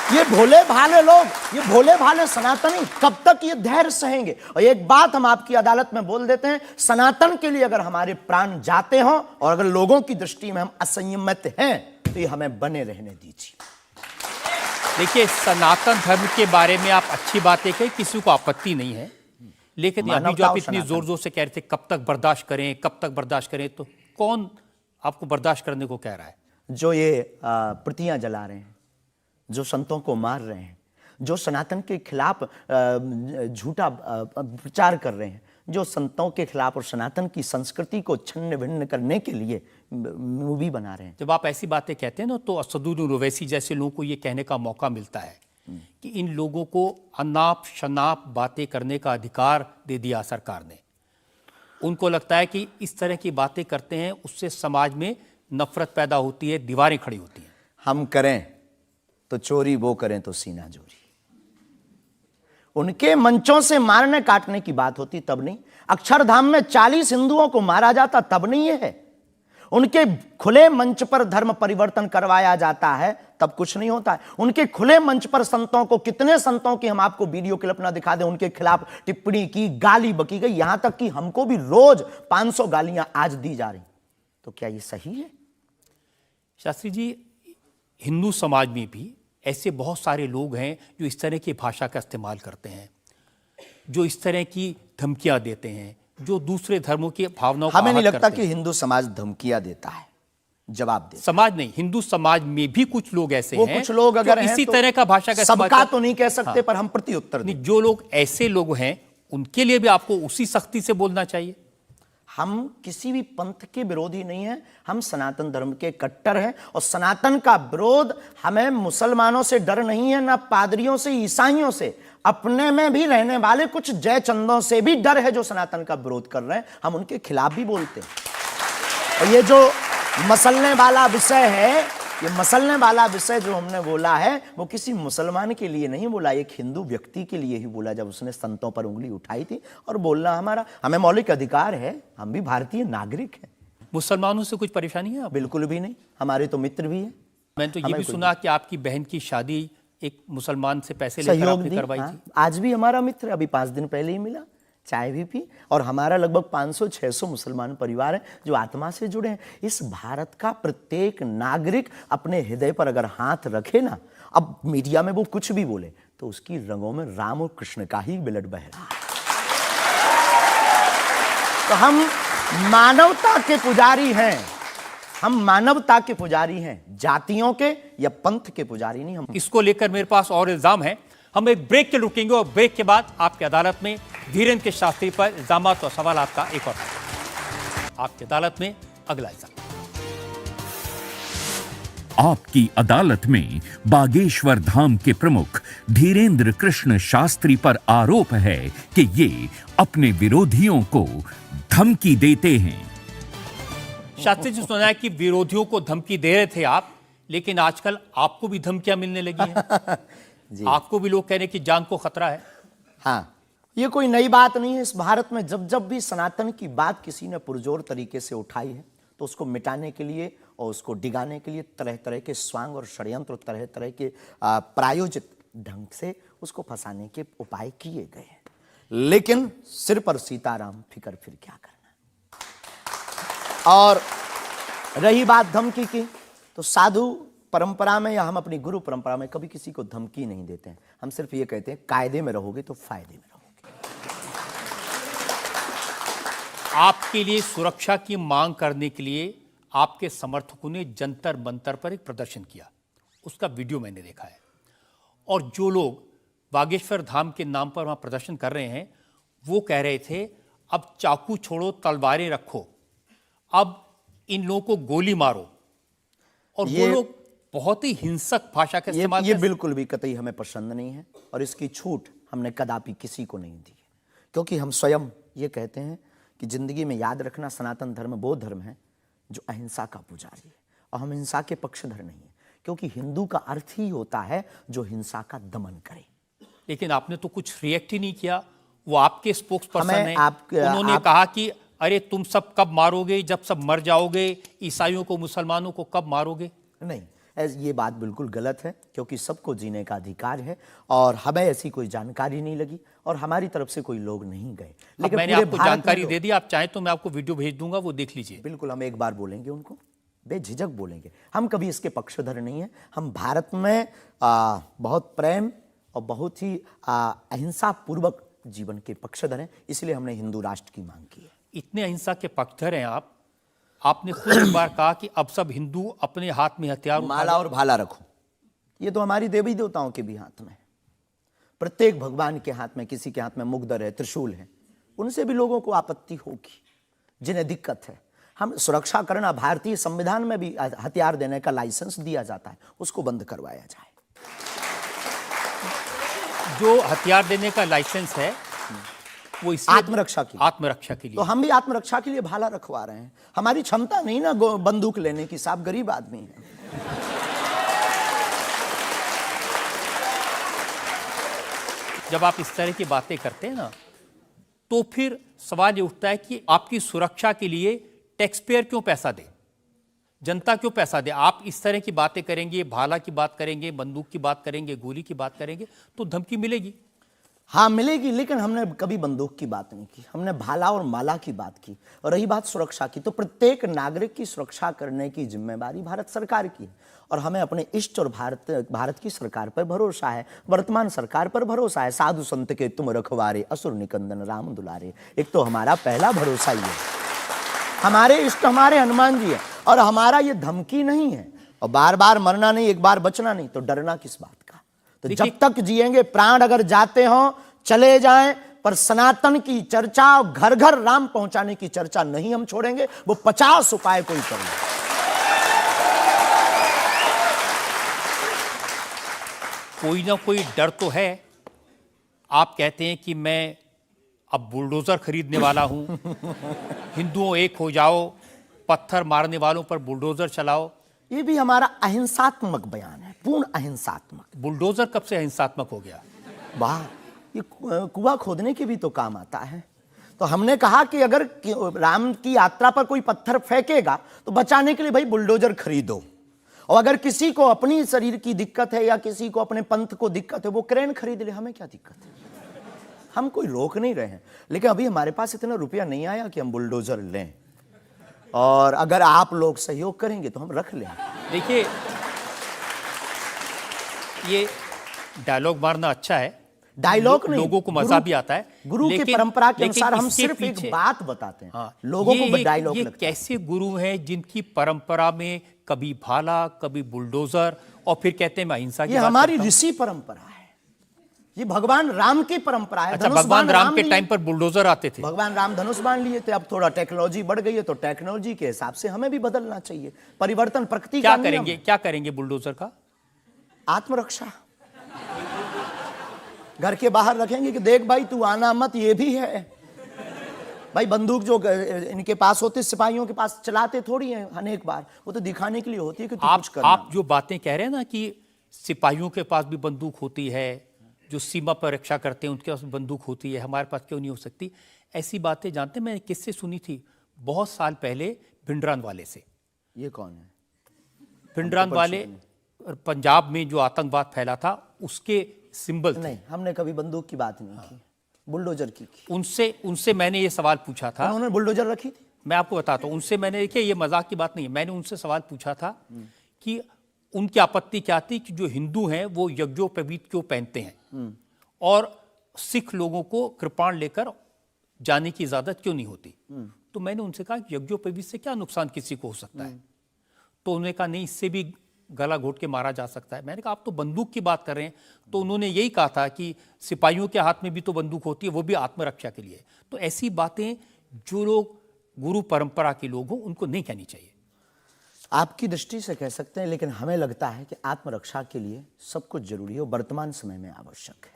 ये भोले भाले लोग, ये भोले भाले सनातनी कब तक ये धैर्य सहेंगे? और एक बात हम आपकी अदालत में बोल देते हैं, सनातन के लिए अगर हमारे प्राण जाते हों और अगर लोगों की दृष्टि में हम असंयमित हैं, तो ये हमें बने रहने दीजिए।
देखिए, सनातन धर्म के बारे में आप अच्छी बातें कही, किसी को आपत्ति नहीं है, लेकिन अभी जो आप इतनी जोर जोर से कह रहे थे कब तक बर्दाश्त करें, कब तक बर्दाश्त करें, तो कौन आपको बर्दाश्त करने को कह रहा है?
जो ये प्रतियां जला रहे हैं, जो संतों को मार रहे हैं, जो सनातन के खिलाफ झूठा प्रचार कर रहे हैं, जो संतों के खिलाफ और सनातन की संस्कृति को छिन्न भिन्न करने के लिए मूवी बना रहे हैं।
जब आप ऐसी बातें कहते हैं ना, तो असदुद्दीन ओवैसी जैसे लोगों को ये कहने का मौका मिलता है कि इन लोगों को अनाप शनाप बातें करने का अधिकार दे दिया सरकार ने। उनको लगता है कि इस तरह की बातें करते हैं उससे समाज में नफरत पैदा होती है, दीवारें खड़ी होती हैं।
हम करें तो चोरी, वो करें तो सीना जोरी। उनके मंचों से मारने काटने की बात होती तब नहीं, अक्षरधाम में 40 हिंदुओं को मारा जाता तब नहीं है, उनके खुले मंच पर धर्म परिवर्तन करवाया जाता है तब कुछ नहीं होता है। उनके खुले मंच पर संतों को, कितने संतों की हम आपको वीडियो क्लिप ना दिखा दें, उनके खिलाफ टिप्पणी की, गाली बकी गई, यहां तक कि हमको भी रोज 500 गालियां आज दी जा रही। तो क्या ये सही है?
शास्त्री जी, हिंदू समाज में भी ऐसे बहुत सारे लोग हैं जो इस तरह की भाषा का इस्तेमाल करते हैं, जो इस तरह की धमकियां देते हैं, जो दूसरे धर्मों की भावनाओं को
हमें नहीं
आहत
लगता
करते
कि
हैं।
हिंदू समाज धमकियां देता है, जवाब दे।
समाज नहीं, हिंदू समाज में भी कुछ लोग ऐसे
वो
हैं,
कुछ लोग अगर
जो
हैं
इसी
तो
तरह का भाषा का इस्तेमाल
सबका
कर-
तो नहीं कह सकते, पर हम प्रति उत्तर दें।
नहीं, जो लोग ऐसे लोग हैं उनके लिए भी आपको उसी सख्ती से बोलना चाहिए।
हम किसी भी पंथ के विरोधी नहीं हैं, हम सनातन धर्म के कट्टर हैं और सनातन का विरोध, हमें मुसलमानों से डर नहीं है, ना पादरियों से, ईसाइयों से, अपने में भी रहने वाले कुछ जयचंदों से भी डर है जो सनातन का विरोध कर रहे हैं। हम उनके खिलाफ भी बोलते हैं। और ये जो मसलने वाला विषय है, ये मसलने वाला विषय जो हमने बोला है, वो किसी मुसलमान के लिए नहीं बोला, एक हिंदू व्यक्ति के लिए ही बोला, जब उसने संतों पर उंगली उठाई थी। और बोलना हमारा, हमें मौलिक अधिकार है, हम भी भारतीय नागरिक हैं।
मुसलमानों से कुछ परेशानी है?
बिल्कुल भी नहीं, हमारे तो मित्र भी हैं।
मैंने तो ये
हमें
भी
कोई
सुना कि आपकी बहन की शादी एक मुसलमान से पैसे लेकर
सहयोग
आपने
दी,
करवाई
हाँ।
थी।
आज भी हमारा मित्र, अभी 5 दिन पहले ही मिला, चाय भी पी। और हमारा लगभग 500-600 मुसलमान परिवार हैं जो आत्मा से जुड़े हैं। इस भारत का प्रत्येक नागरिक अपने हृदय पर अगर हाथ रखे ना, अब मीडिया में वो कुछ भी बोले, तो उसकी रंगों में राम और कृष्ण का ही ब्लड बह रहा है। तो हम मानवता के पुजारी हैं, हम मानवता के पुजारी हैं, जातियों के या पंथ के पुजारी नहीं। हम
इसको लेकर मेरे पास और इल्जाम है। हम एक ब्रेक के रुकेंगे और ब्रेक के बाद आपकी अदालत में धीरेन्द्र के शास्त्री पर इल्जामात और सवालात का एक और आपकी अदालत में अगला इल्जाम।
आपकी अदालत में बागेश्वर धाम के प्रमुख धीरेन्द्र कृष्ण शास्त्री पर आरोप है कि ये अपने विरोधियों को धमकी देते हैं।
शास्त्री जी, सुना है कि विरोधियों को धमकी दे रहे थे आप, लेकिन आजकल आपको भी धमकियां मिलने लगी हैं। आपको भी लोग कह रहे हैं कि जान को खतरा है।
हाँ, ये कोई नई बात नहीं है। इस भारत में जब जब भी सनातन की बात किसी ने पुरजोर तरीके से उठाई है तो उसको मिटाने के लिए और उसको डिगाने के लिए तरह तरह के स्वांग और षड्यंत्र, तरह तरह के प्रायोजित ढंग से उसको फंसाने के उपाय किए गए हैं। लेकिन सिर पर सीताराम, फिकर फिर क्या करना। और रही बात धमकी की, तो साधु परंपरा में या हम अपनी गुरु परंपरा में कभी किसी को धमकी नहीं देते हैं। हम सिर्फ ये कहते हैं कायदे में रहोगे तो फायदे में रहोगे।
आपके लिए सुरक्षा की मांग करने के लिए आपके समर्थकों ने जंतर मंतर पर एक प्रदर्शन किया, उसका वीडियो मैंने देखा है। और जो लोग बागेश्वर धाम के नाम पर वहां प्रदर्शन कर रहे हैं, वो कह रहे थे अब चाकू छोड़ो, तलवारें रखो, अब इन लोगों को गोली मारो। और वो लोग बहुत ही हिंसक भाषा का इस्तेमाल
ये बिल्कुल भी कतई हमें पसंद नहीं है और इसकी छूट हमने कदापि किसी को नहीं दी है। क्योंकि हम स्वयं ये कहते हैं कि जिंदगी में याद रखना, सनातन धर्म वो धर्म है जो अहिंसा का पुजारी है और हम हिंसा के पक्षधर नहीं है। क्योंकि हिंदू का अर्थ ही होता है जो हिंसा का दमन करे।
लेकिन आपने तो कुछ रिएक्ट ही नहीं किया। वो आपके स्पोक्स पर्सन हैं, उन्होंने कहा कि अरे तुम सब कब मारोगे, जब सब मर जाओगे, ईसाइयों को, मुसलमानों को कब मारोगे?
नहीं, ये बात बिल्कुल गलत है। क्योंकि सबको जीने का अधिकार है और हमें ऐसी कोई जानकारी नहीं लगी और हमारी तरफ से कोई लोग नहीं गए।
लेकिन मैंने आपको जानकारी दे दी, आप चाहें तो मैं आपको वीडियो भेज दूंगा, वो देख लीजिए।
बिल्कुल, हम एक बार बोलेंगे उनको, बेझिझक बोलेंगे। हम कभी इसके पक्षधर नहीं है। हम भारत में बहुत प्रेम और बहुत ही अहिंसा पूर्वक जीवन के पक्षधर हैं। इसलिए हमने हिंदू राष्ट्र की मांग की है।
इतने अहिंसा के पक्षधर हैं आप, आपने खुद एक बार कहा कि अब सब हिंदू अपने हाथ में हथियार,
माला और भाला रखो। ये तो हमारी देवी देवताओं के भी हाथ में है। प्रत्येक भगवान के हाथ में, किसी के हाथ में मुगदर है, त्रिशूल है। उनसे भी लोगों को आपत्ति होगी जिन्हें दिक्कत है। हम सुरक्षा करना, भारतीय संविधान में भी हथियार देने का लाइसेंस दिया जाता है, उसको बंद करवाया जाए।
जो हथियार देने का लाइसेंस है वो
आत्मरक्षा
के लिए।
तो हम भी आत्मरक्षा के लिए भाला रखवा रहे हैं। हमारी क्षमता नहीं ना बंदूक लेने की, साहब गरीब आदमी है।
जब आप इस तरह की बातें करते हैं ना, तो फिर सवाल ये उठता है कि आपकी सुरक्षा के लिए टैक्स पेयर क्यों पैसा दे, जनता क्यों पैसा दे? आप इस तरह की बातें करेंगे, भाला की बात करेंगे, बंदूक की बात करेंगे, गोली की बात करेंगे, तो धमकी मिलेगी।
हाँ मिलेगी, लेकिन हमने कभी बंदूक की बात नहीं की। हमने भाला और माला की बात की। और रही बात सुरक्षा की, तो प्रत्येक नागरिक की सुरक्षा करने की जिम्मेदारी भारत सरकार की है। और हमें अपने इष्ट और भारत की सरकार पर भरोसा है, वर्तमान सरकार पर भरोसा है। साधु संत के तुम रखवारे, असुर निकंदन राम दुलारे। एक तो हमारा पहला भरोसा ही है, हमारे इष्ट हमारे हनुमान जी है। और हमारा ये धमकी नहीं है। और बार बार मरना नहीं, एक बार बचना नहीं, तो डरना किस बात का? तो जब तक जिएंगे, प्राण अगर जाते हो चले जाएं, पर सनातन की चर्चा, घर घर राम पहुंचाने की चर्चा नहीं हम छोड़ेंगे। वो 50 उपाय कोई कर ले।
कोई ना कोई डर तो है। आप कहते हैं कि मैं अब बुलडोजर खरीदने वाला हूं, हिंदुओं एक हो जाओ, पत्थर मारने वालों पर बुलडोजर चलाओ।
ये भी हमारा अहिंसात्मक बयान है, पूर्ण अहिंसात्मक।
बुलडोजर कब से अहिंसात्मक हो गया?
वाह, ये कुआं खोदने के भी तो काम आता है। तो हमने कहा कि अगर राम की यात्रा पर कोई पत्थर फेंकेगा तो बचाने के लिए भाई बुलडोजर खरीदो। और अगर किसी को अपनी शरीर की दिक्कत है या किसी को अपने पंथ को दिक्कत है, वो क्रेन खरीद ले, हमें क्या दिक्कत है? हम कोई रोक नहीं रहे हैं। लेकिन अभी हमारे पास इतना रुपया नहीं आया कि हम बुलडोजर लें। और अगर आप लोग सहयोग करेंगे तो हम रख लें।
देखिए, ये डायलॉग मारना अच्छा है,
डायलॉग नहीं,
लोगों को मजा भी आता है।
गुरु की परंपरा के अनुसार हम सिर्फ एक बात बताते हैं।
हाँ,
लोगों को डायलॉग लगता है।
कैसे गुरु हैं जिनकी परंपरा में कभी भाला, कभी बुलडोजर, और फिर कहते हैं मैं अहिंसा की बात
ये हमारी
करता हूं।
ऋषि परंपरा है। ये भगवान राम की परंपरा है।
अच्छा,
धनुष
भगवान
बाण
राम के
लिए।
टाइम पर बुलडोजर आते थे।
भगवान राम धनुष बाण लिए थे। अब थोड़ा टेक्नोलॉजी बढ़ गई है तो टेक्नोलॉजी के हिसाब से हमें भी बदलना चाहिए। परिवर्तन प्रकृति का
क्या
नियम
करेंगे,
है।
क्या करेंगे बुलडोजर का?
आत्मरक्षा। घर के बाहर रखेंगे कि देख भाई तू आना मत, ये भी है भाई। बंदूक जो इनके पास होती, सिपाहियों के पास चलाते थोड़ी हैं अनेक बार, वो तो दिखाने के लिए होती है कि तू कुछ करना।
आप जो बातें कह रहे हैं ना कि सिपाहियों के पास भी बंदूक होती है, जो सीमा पर रक्षा करते हैं उनके पास बंदूक होती है, हमारे पास क्यों नहीं हो सकती? ऐसी बातें जानते हैं, मैंने किससे सुनी थी बहुत साल पहले, भिंडरान वाले से।
ये कौन है?
भिंडरान वाले पंजाब में जो आतंकवाद फैला था उसके सिंबल थे।
नहीं, हमने कभी बंदूक की बात नहीं की, बुलडोजर की।
उनसे मैंने ये सवाल पूछा था।
उन्होंने बुलडोजर रखी थी।
मैं आपको बताता हूँ, उनसे मैंने, देखिए ये मजाक की बात नहीं है, मैंने उनसे सवाल पूछा था कि उनकी आपत्ति क्या थी कि जो हिंदू हैं वो यज्ञोपवीत क्यों पहनते हैं और सिख लोगों को कृपाण लेकर जाने की इजाजत क्यों नहीं होती। तो मैंने उनसे कहा कि यज्ञोपवीत से क्या नुकसान किसी को हो सकता है? तो उन्होंने कहा नहीं, इससे भी गला घोट के मारा जा सकता है। मैंने कहा आप तो बंदूक की बात कर रहे हैं। तो उन्होंने यही कहा था कि सिपाहियों के हाथ में भी तो बंदूक होती है, वो भी आत्मरक्षा के लिए। तो ऐसी बातें जो लोग गुरु परंपरा के लोग हों उनको नहीं कहनी चाहिए।
आपकी दृष्टि से कह सकते हैं, लेकिन हमें लगता है कि आत्मरक्षा के लिए सब कुछ जरूरी है और वर्तमान समय में आवश्यक है।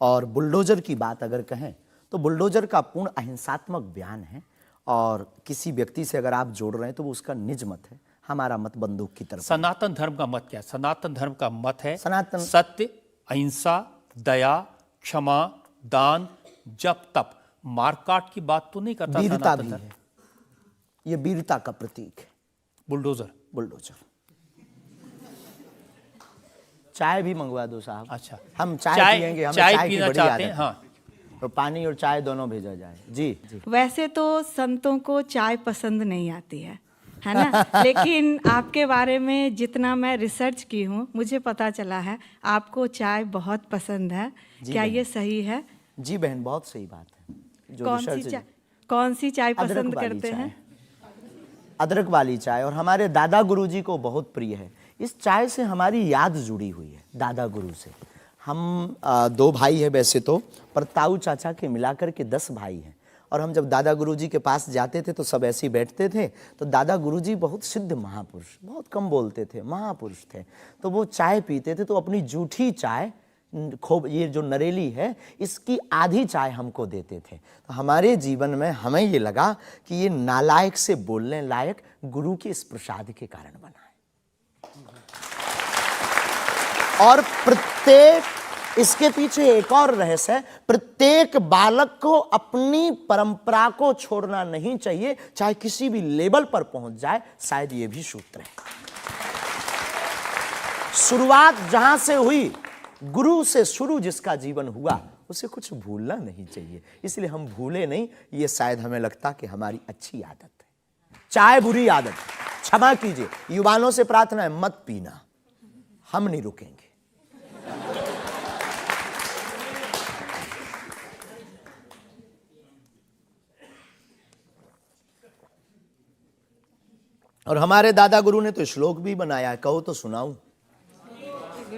और बुलडोजर की बात अगर कहें तो बुलडोजर का पूर्ण अहिंसात्मक बयान है और किसी व्यक्ति से अगर आप जोड़ रहे हैं तो वो उसका निज मत है। हमारा मत बंदूक की तरफ।
सनातन धर्म का मत क्या है? सनातन धर्म का मत है
सनातन
सत्य, अहिंसा, दया, क्षमा, दान, जप, तप। मारकाट की बात तो नहीं करता
वीरता
सनातन
भी
धर्म।
है, ये वीरता का प्रतीक है
बुलडोजर।
चाय भी मंगवा दो साहब।
अच्छा,
हम चाय पियेंगे, हमें
चाय
की
पीना
बड़ी
चाहते
आदत
हैं।
है।
हाँ,
तो पानी और चाय दोनों भेजा जाए। जी जी।
वैसे तो संतों को चाय पसंद नहीं आती है ना? लेकिन आपके बारे में जितना मैं रिसर्च की हूँ मुझे पता चला है आपको चाय बहुत पसंद है। क्या ये सही है?
जी बहन, बहुत सही बात है। जो
कौन सी चाय
अदरक
पसंद
वाली
करते
चाय।
हैं?
अदरक वाली चाय, और हमारे दादा गुरुजी को बहुत प्रिय है। इस चाय से हमारी याद जुड़ी हुई है दादा गुरु से। हम 2 भाई हैं वैसे तो, पर ताऊ चाचा के मिलाकर के 10 भाई हैं। और हम जब दादा गुरुजी के पास जाते थे तो सब ऐसे ही बैठते थे। तो दादा गुरुजी बहुत सिद्ध महापुरुष, बहुत कम बोलते थे, महापुरुष थे। तो वो चाय पीते थे तो अपनी जूठी चाय, खूब ये जो नरेली है, इसकी आधी चाय हमको देते थे। तो हमारे जीवन में हमें ये लगा कि ये नालायक से बोलने लायक गुरु के इस प्रसाद के कारण बना है। और प्रत्येक, इसके पीछे एक और रहस्य है, प्रत्येक बालक को अपनी परंपरा को छोड़ना नहीं चाहिए, चाहे किसी भी लेवल पर पहुंच जाए। शायद ये भी सूत्र है। शुरुआत जहां से हुई, गुरु से शुरू जिसका जीवन हुआ, उसे कुछ भूलना नहीं चाहिए। इसलिए हम भूले नहीं, ये शायद हमें लगता कि हमारी अच्छी आदत है। चाय बुरी आदत, क्षमा कीजिए। युवानों से प्रार्थना है, मत पीना, हम नहीं रुकेंगे। और हमारे दादा गुरु ने तो श्लोक भी बनाया है, कहो तो सुनाऊं।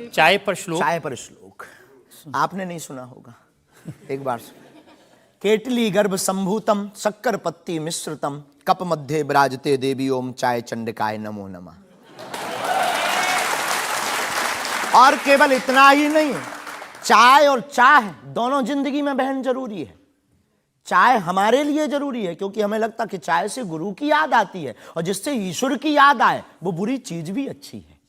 चाय पर श्लोक।
चाय पर श्लोक आपने नहीं सुना होगा, एक बार सुन। केटली गर्भ संभूतम शक्कर पत्ती मिश्रितम कप मध्य विराजते देवी ओम चाय चंडिकाय नमो नमः। और केवल इतना ही नहीं, चाय और चाह दोनों जिंदगी में बहन जरूरी है। चाय हमारे लिए जरूरी है क्योंकि हमें लगता कि चाय से गुरु की याद आती है, और जिससे ईश्वर की याद आए वो बुरी चीज भी अच्छी है।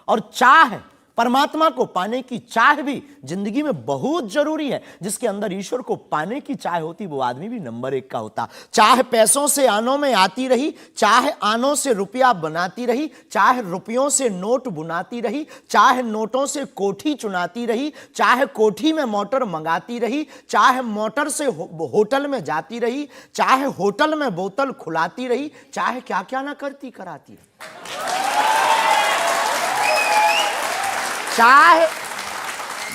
और चाह, परमात्मा को पाने की चाह भी जिंदगी में बहुत जरूरी है। जिसके अंदर ईश्वर को पाने की चाह होती, वो आदमी भी नंबर 1 का होता। चाह पैसों से आनों में आती रही, चाह आनों से रुपया बनाती रही, चाह रुपयों से नोट बुनाती रही, चाह नोटों से कोठी चुनाती रही, चाह कोठी में मोटर मंगाती रही, चाह मोटर से होटल में जाती रही, चाह होटल में बोतल खुलाती रही, चाहे क्या क्या ना करती कराती रही। चाहे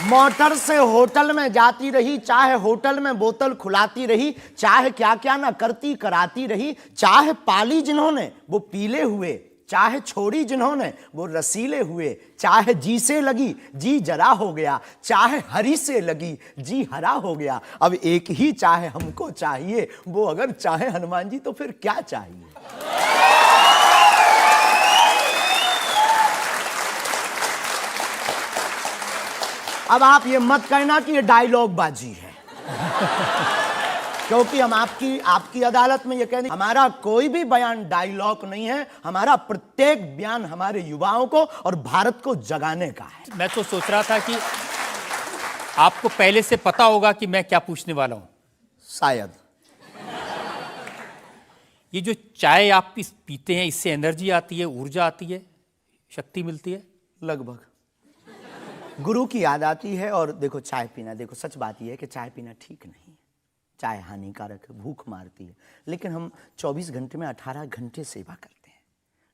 मोटर से होटल में जाती रही, चाहे होटल में बोतल खुलाती रही, चाहे क्या क्या ना करती कराती रही, चाहे पाली जिन्होंने वो पीले हुए चाहे छोड़ी जिन्होंने वो रसीले हुए, चाहे जी से लगी जी जरा हो गया, चाहे हरी से लगी जी हरा हो गया। अब एक ही चाहे हमको चाहिए, वो अगर चाहे हनुमान जी तो फिर क्या चाहिए। अब आप ये मत कहना कि ये डायलॉग बाजी है क्योंकि हम आपकी अदालत में ये कहते हैं हमारा कोई भी बयान डायलॉग नहीं है, हमारा प्रत्येक बयान हमारे युवाओं को और भारत को जगाने का है।
मैं तो सोच रहा था कि आपको पहले से पता होगा कि मैं क्या पूछने वाला हूं।
शायद
ये जो चाय आप पीते हैं, इससे एनर्जी आती है, ऊर्जा आती है, शक्ति मिलती है?
लगभग गुरु की याद आती है। और देखो चाय पीना, देखो सच बात यह है कि चाय पीना ठीक नहीं है, चाय हानिकारक है, भूख मारती है। लेकिन हम 24 घंटे में 18 घंटे सेवा करते हैं,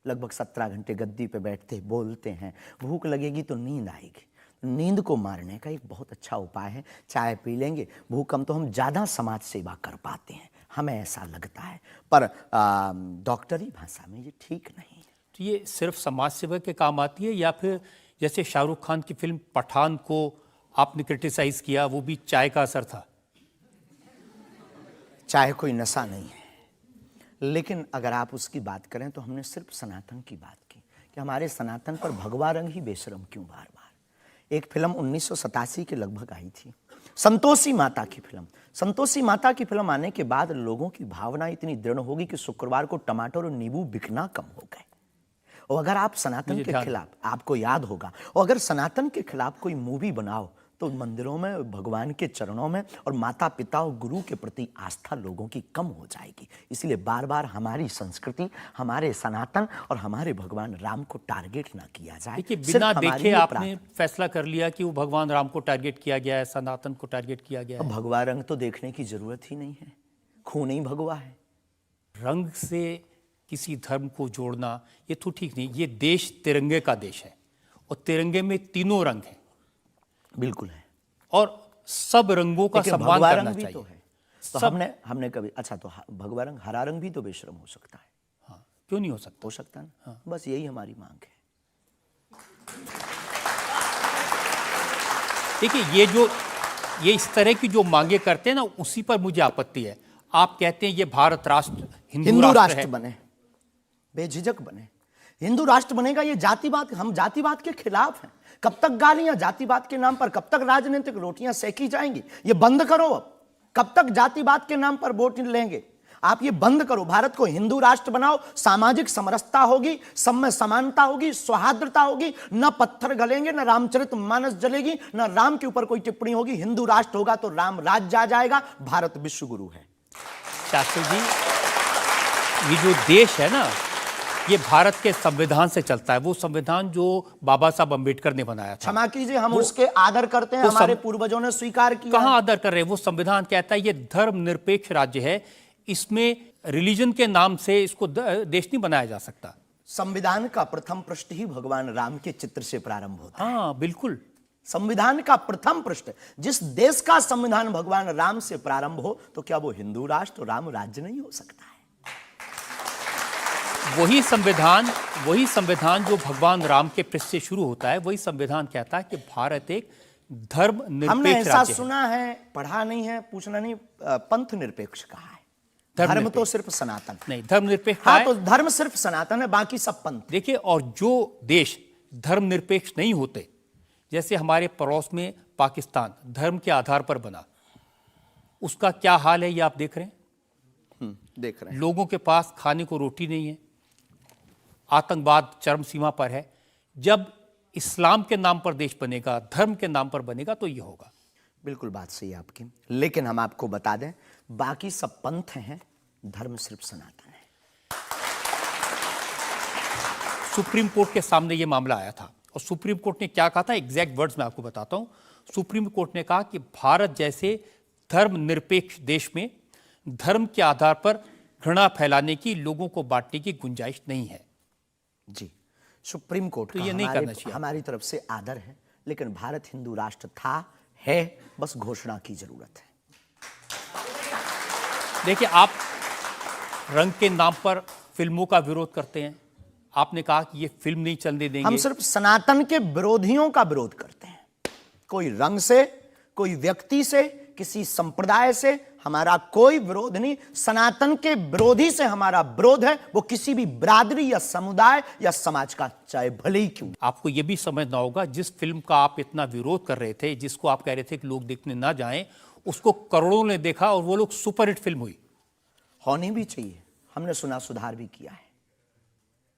लगभग 17 घंटे गद्दी पे बैठते बोलते हैं। भूख लगेगी तो नींद आएगी, नींद को मारने का एक बहुत अच्छा उपाय है चाय पी लेंगे। भूख कम तो हम ज़्यादा समाज सेवा कर पाते हैं, हमें ऐसा लगता है, पर डॉक्टरी भाषा में ये ठीक नहीं है।
तो ये सिर्फ समाज सेवा के काम आती है, या फिर जैसे शाहरुख खान की फिल्म पठान को आपने क्रिटिसाइज किया, वो भी चाय का असर था?
चाय कोई नशा नहीं है, लेकिन अगर आप उसकी बात करें तो हमने सिर्फ सनातन की बात की कि हमारे सनातन पर भगवा रंग ही बेशरम क्यों बार बार। एक फिल्म 1987 के लगभग आई थी, संतोषी माता की फिल्म। संतोषी माता की फिल्म आने के बाद लोगों की भावना इतनी दृढ़ होगी कि शुक्रवार को टमाटर और नींबू बिकना कम हो गए। और अगर आप सनातन के खिलाफ, आपको याद होगा, और अगर सनातन के खिलाफ कोई मूवी बनाओ तो मंदिरों में, भगवान के चरणों में और माता पिता और गुरु के प्रति आस्था लोगों की कम हो जाएगी। इसलिए बार बार हमारी संस्कृति, हमारे सनातन और हमारे भगवान राम को टारगेट ना किया जाए।
देखिए, बिना देखे आपने फैसला कर लिया कि वो भगवान राम को टारगेट किया गया है, सनातन को टारगेट किया गया है।
भगवा रंग तो देखने की जरूरत ही नहीं है, खून ही भगवा है।
रंग से किसी धर्म को जोड़ना ये तो ठीक नहीं। ये देश तिरंगे का देश है और तिरंगे में तीनों रंग हैं।
बिल्कुल है,
और सब रंगों का सम्मान करना चाहिए।
तो है तो हमने कभी, अच्छा तो भगवा रंग, हरा रंग भी तो बेशरम हो सकता है।
हाँ, क्यों नहीं हो सकता?
हो सकता है ना। हाँ। बस यही हमारी मांग है।
देखिए, ये इस तरह की जो मांगे करते हैं ना, उसी पर मुझे आपत्ति है। आप कहते हैं ये भारत राष्ट्र हिंदू राष्ट्र
बने, बेझिझक बने, हिंदू राष्ट्र बनेगा। ये जातिवाद, हम जातिवाद के खिलाफ हैं। कब तक गालियां जातिवाद के नाम पर, कब तक राजनीतिक रोटियां सेकी जाएंगी? ये बंद करो। अब कब तक जातिवाद के नाम पर वोट लेंगे? आप ये बंद करो, भारत को हिंदू राष्ट्र बनाओ। सामाजिक समरसता होगी, सब में समानता होगी, सौहार्दता होगी, न पत्थर गलेंगे, न रामचरितमानस जलेगी, न राम के ऊपर कोई टिप्पणी होगी। हिंदू राष्ट्र होगा तो राम राज्य आ जाएगा। भारत विश्व गुरु है।
शास्त्री जी, ये जो देश है ना, ये भारत के संविधान से चलता है। वो संविधान जो बाबा साहब अंबेडकर ने बनाया था।
क्षमा कीजिए, हम उसके आदर करते हैं, हमारे पूर्वजों ने स्वीकार किया।
कहां आदर कर रहे हैं? वो संविधान कहता है ये धर्मनिरपेक्ष राज्य है, इसमें रिलीजन के नाम से इसको देश नहीं बनाया जा सकता।
संविधान का प्रथम पृष्ठ ही भगवान राम के चित्र से प्रारंभ होता है।
हाँ, बिल्कुल।
संविधान का प्रथम पृष्ठ, जिस देश का संविधान भगवान राम से प्रारंभ हो तो क्या वो हिंदू राष्ट्र, राम राज्य नहीं हो सकता है?
वही संविधान जो भगवान राम के पृष्ठ से शुरू होता है, वही संविधान कहता है कि भारत एक धर्म निरपेक्ष
हमने ऐसा
राज्य
सुना है, पढ़ा नहीं है, पूछना नहीं। पंथ निरपेक्ष कहा है, धर्म तो सिर्फ सनातन
नहीं, धर्मनिरपेक्ष।
हाँ, तो धर्म सिर्फ सनातन है, बाकी सब पंथ।
देखिए, और जो देश धर्मनिरपेक्ष नहीं होते, जैसे हमारे पड़ोस में पाकिस्तान धर्म के आधार पर बना, उसका क्या हाल है ये आप देख रहे हैं।
देख रहे हैं,
लोगों के पास खाने को रोटी नहीं है, आतंकवाद चरम सीमा पर है। जब इस्लाम के नाम पर देश बनेगा, धर्म के नाम पर बनेगा, तो ये होगा।
बिल्कुल बात सही है आपकी, लेकिन हम आपको बता दें बाकी सब पंथ हैं, धर्म सिर्फ सनातन है।
सुप्रीम कोर्ट के सामने ये मामला आया था और सुप्रीम कोर्ट ने क्या कहा था, एग्जैक्ट वर्ड्स मैं आपको बताता हूं। सुप्रीम कोर्ट ने कहा कि भारत जैसे धर्मनिरपेक्ष देश में धर्म के आधार पर घृणा फैलाने की, लोगों को बांटने की गुंजाइश नहीं है।
जी, सुप्रीम कोर्ट
तो
का
ये नहीं करना चाहिए।
हमारी तरफ से आदर है, लेकिन भारत हिंदू राष्ट्र था, है, बस घोषणा की जरूरत है।
देखिए, आप रंग के नाम पर फिल्मों का विरोध करते हैं, आपने कहा कि ये फिल्म नहीं चलने देंगे।
हम सिर्फ सनातन के विरोधियों का विरोध करते हैं, कोई रंग से, कोई व्यक्ति से, किसी संप्रदाय से हमारा कोई विरोध नहीं। सनातन के विरोधी से हमारा विरोध है, वो किसी भी बिरादरी या समुदाय या समाज का चाहे भले ही क्यों।
आपको यह भी समझना होगा, जिस फिल्म का आप इतना विरोध कर रहे थे, जिसको आप कह रहे थे कि लोग देखने ना जाएं, उसको करोड़ों ने देखा और वो लोग सुपरहिट फिल्म हुई।
होनी भी चाहिए, हमने सुना सुधार भी किया है,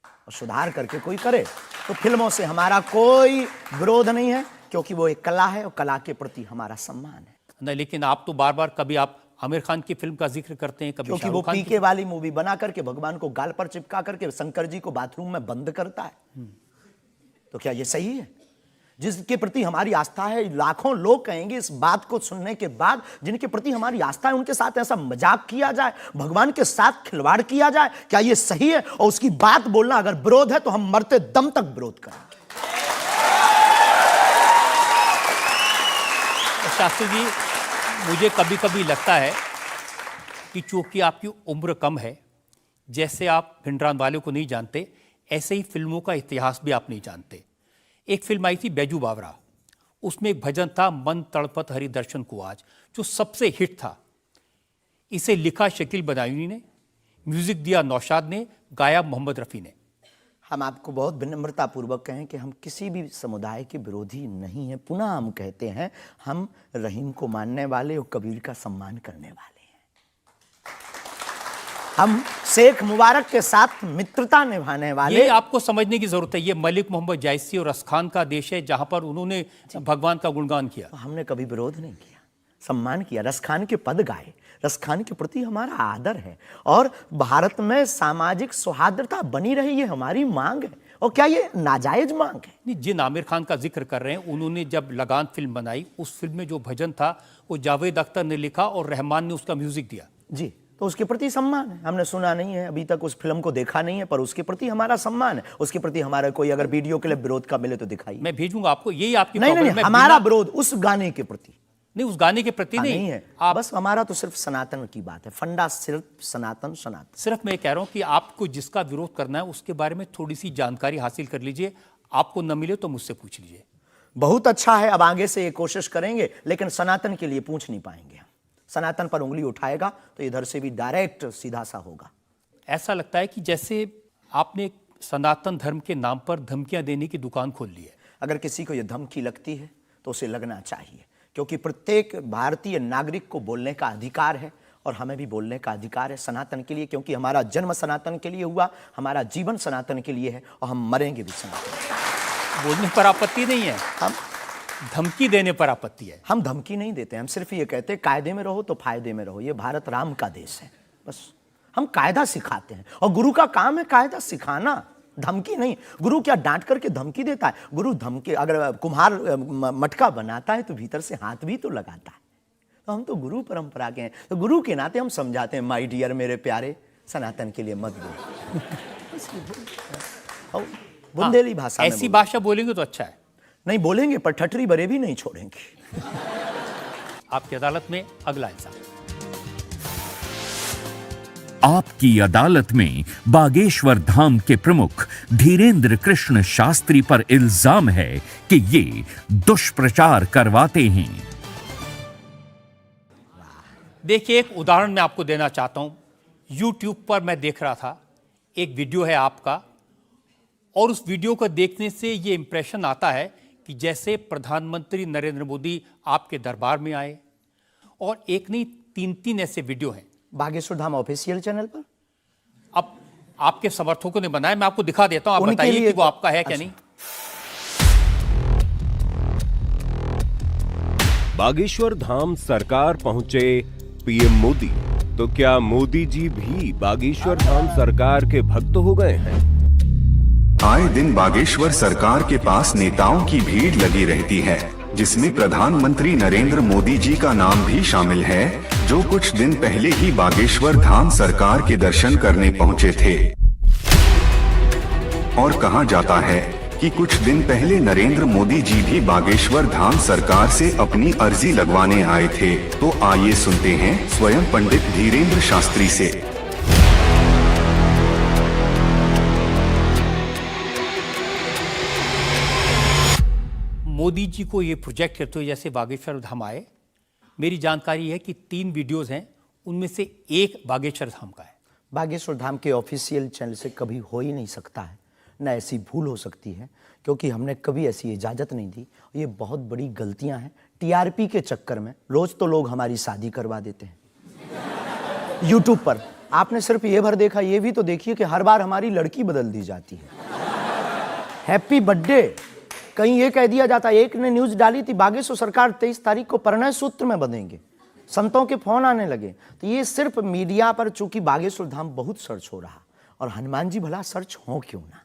और सुधार करके कोई करे तो फिल्मों से हमारा कोई विरोध नहीं है, क्योंकि वो एक कला है और कला के प्रति हमारा सम्मान है।
नहीं, लेकिन आप तो बार बार कभी आप आमिर खान की फिल्म का जिक्र करते हैं, कभी
क्योंकि वो
शाहरुख खान
पीके वाली मूवी बना करके भगवान को गाल पर चिपका करके शंकर जी को बाथरूम में बंद करता है, तो क्या ये सही है? जिसके प्रति हमारी आस्था है, लाखों लोग कहेंगे इस बात को सुनने के बाद, जिनके प्रति हमारी आस्था है उनके साथ ऐसा मजाक किया जाए, भगवान के साथ खिलवाड़ किया जाए, क्या ये सही है? और उसकी बात बोलना अगर विरोध है तो हम मरते दम तक विरोध करेंगे।
शास्त्री जी, मुझे कभी कभी लगता है कि चूंकि आपकी उम्र कम है, जैसे आप भिंडरान को नहीं जानते, ऐसे ही फिल्मों का इतिहास भी आप नहीं जानते। एक फिल्म आई थी बैजू बावरा, उसमें एक भजन था मन तड़पत हरि दर्शन को आज, जो सबसे हिट था। इसे लिखा शकील बदायूनी ने, म्यूजिक दिया नौशाद ने, गाया मोहम्मद रफ़ी ने।
हम आपको बहुत विनम्रता पूर्वक कहें कि हम किसी भी समुदाय के विरोधी नहीं हैं। पुनः हम कहते हैं, हम रहीम को मानने वाले और कबीर का सम्मान करने वाले हैं। हम शेख मुबारक के साथ मित्रता निभाने वाले।
ये आपको समझने की जरूरत है, ये मलिक मोहम्मद जायसी और रसखान का देश है, जहां पर उन्होंने भगवान का गुणगान किया।
हमने कभी विरोध नहीं किया, सम्मान किया, रसखान के पद गाए, रसखान के प्रति हमारा आदर है, और भारत में सामाजिक सौहार्दता बनी रही है हमारी मांग है। और क्या ये नाजायज मांग है?
नहीं, जिन आमिर खान का जिक्र कर रहे हैं, उन्होंने जब लगान फिल्म बनाई, उस फिल्म में जो भजन था वो जावेद अख्तर ने लिखा और रहमान ने उसका म्यूजिक दिया।
जी, तो उसके प्रति सम्मान है। हमने सुना नहीं है, अभी तक उस फिल्म को देखा नहीं है, पर उसके प्रति हमारा सम्मान है। उसके प्रति हमारा कोई अगर वीडियो के लिए विरोध का मिले तो दिखाइए।
मैं भेजूंगा आपको, यही आपकी
नहीं,
प्रॉब्लम
नहीं,
है।
हमारा विरोध उस गाने के प्रति
नहीं, उस गाने के प्रति नहीं
है।
आप
बस हमारा तो सिर्फ सनातन की बात है, फंडा सिर्फ सनातन सनातन।
सिर्फ मैं कह रहा हूं कि आपको जिसका विरोध करना है उसके बारे में थोड़ी सी जानकारी हासिल कर लीजिए। आपको न मिले तो मुझसे पूछ लीजिए।
बहुत अच्छा है, अब आगे से ये कोशिश करेंगे, लेकिन सनातन के लिए पूछ नहीं पाएंगे हम। सनातन पर उंगली उठाएगा तो इधर से भी डायरेक्ट सीधा सा होगा।
ऐसा लगता है कि जैसे आपने सनातन धर्म के नाम पर धमकियां देने की दुकान खोल ली है।
अगर किसी को यह धमकी लगती है तो उसे लगना चाहिए, क्योंकि प्रत्येक भारतीय नागरिक को बोलने का अधिकार है, और हमें भी बोलने का अधिकार है सनातन के लिए, क्योंकि हमारा जन्म सनातन के लिए हुआ, हमारा जीवन सनातन के लिए है, और हम मरेंगे भी सनातन।
बोलने पर आपत्ति नहीं है,
हम
धमकी देने पर आपत्ति है।
हम धमकी नहीं देते, हम सिर्फ ये कहते हैं कायदे में रहो तो फायदे में रहो। ये भारत राम का देश है, बस हम कायदा सिखाते हैं, और गुरु का काम है कायदा सिखाना, धमकी नहीं। गुरु क्या डांट करके धमकी देता है? गुरु धमकी, अगर कुम्हार मटका बनाता है तो भीतर से हाथ भी तो लगाता है। तो हम तो गुरु परंपरा के हैं, तो गुरु के नाते हम समझाते हैं, माय डियर, मेरे प्यारे, सनातन के लिए मत बोलो। बुंदेली भाषा में
ऐसी भाषा बोलेंगे तो अच्छा है।
नहीं बोलेंगे, पर ठटरी बरे भी नहीं छोड़ेंगे।
आपकी अदालत में अगला इंसान।
आपकी अदालत में बागेश्वर धाम के प्रमुख धीरेन्द्र कृष्ण शास्त्री पर इल्जाम है कि ये दुष्प्रचार करवाते हैं।
देखिए, एक उदाहरण मैं आपको देना चाहता हूं। YouTube पर मैं देख रहा था, एक वीडियो है आपका, और उस वीडियो को देखने से ये इंप्रेशन आता है कि जैसे प्रधानमंत्री नरेंद्र मोदी आपके दरबार में आए, और एक नहीं 3 ऐसे वीडियो हैं
बागेश्वर धाम ऑफिशियल चैनल पर।
अब आपके समर्थकों ने बनाया, मैं आपको दिखा देता हूं, आप
उनके
बताइए
लिए
कि वो आपका है क्या
अच्छा।
नहीं।
बागेश्वर धाम सरकार पहुंचे पीएम मोदी, तो क्या मोदी जी भी बागेश्वर धाम सरकार के भक्त हो गए हैं?
आए दिन बागेश्वर सरकार के पास नेताओं की भीड़ लगी रहती है, जिसमें प्रधानमंत्री नरेंद्र मोदी जी का नाम भी शामिल है, जो कुछ दिन पहले ही बागेश्वर धाम सरकार के दर्शन करने पहुंचे थे। और कहा जाता है कि कुछ दिन पहले नरेंद्र मोदी जी भी बागेश्वर धाम सरकार से अपनी अर्जी लगवाने आए थे। तो आइए सुनते हैं स्वयं पंडित धीरेन्द्र शास्त्री से।
मोदी जी को ये प्रोजेक्ट करते हुए जैसे बागेश्वर धाम आए, मेरी जानकारी है कि 3 वीडियोस हैं, उनमें से एक बागेश्वर धाम का है।
बागेश्वर धाम के ऑफिशियल चैनल से कभी हो ही नहीं सकता है, न ऐसी भूल हो सकती है, क्योंकि हमने कभी ऐसी इजाज़त नहीं दी। ये बहुत बड़ी गलतियां हैं। टीआरपी के चक्कर में रोज़ तो लोग हमारी शादी करवा देते हैं यूट्यूब पर। आपने सिर्फ ये भर देखा, ये भी तो देखिए कि हर बार हमारी लड़की बदल दी जाती है। हैप्पी बर्थडे कहीं ये कह दिया जाता है। एक ने न्यूज़ डाली थी, बागेश्वर सरकार 23 तारीख को परिणय सूत्र में बंधेंगे। संतों के फोन आने लगे। तो ये सिर्फ मीडिया पर, चूंकि बागेश्वर धाम बहुत सर्च हो रहा, और हनुमान जी भला सर्च हो क्यों ना,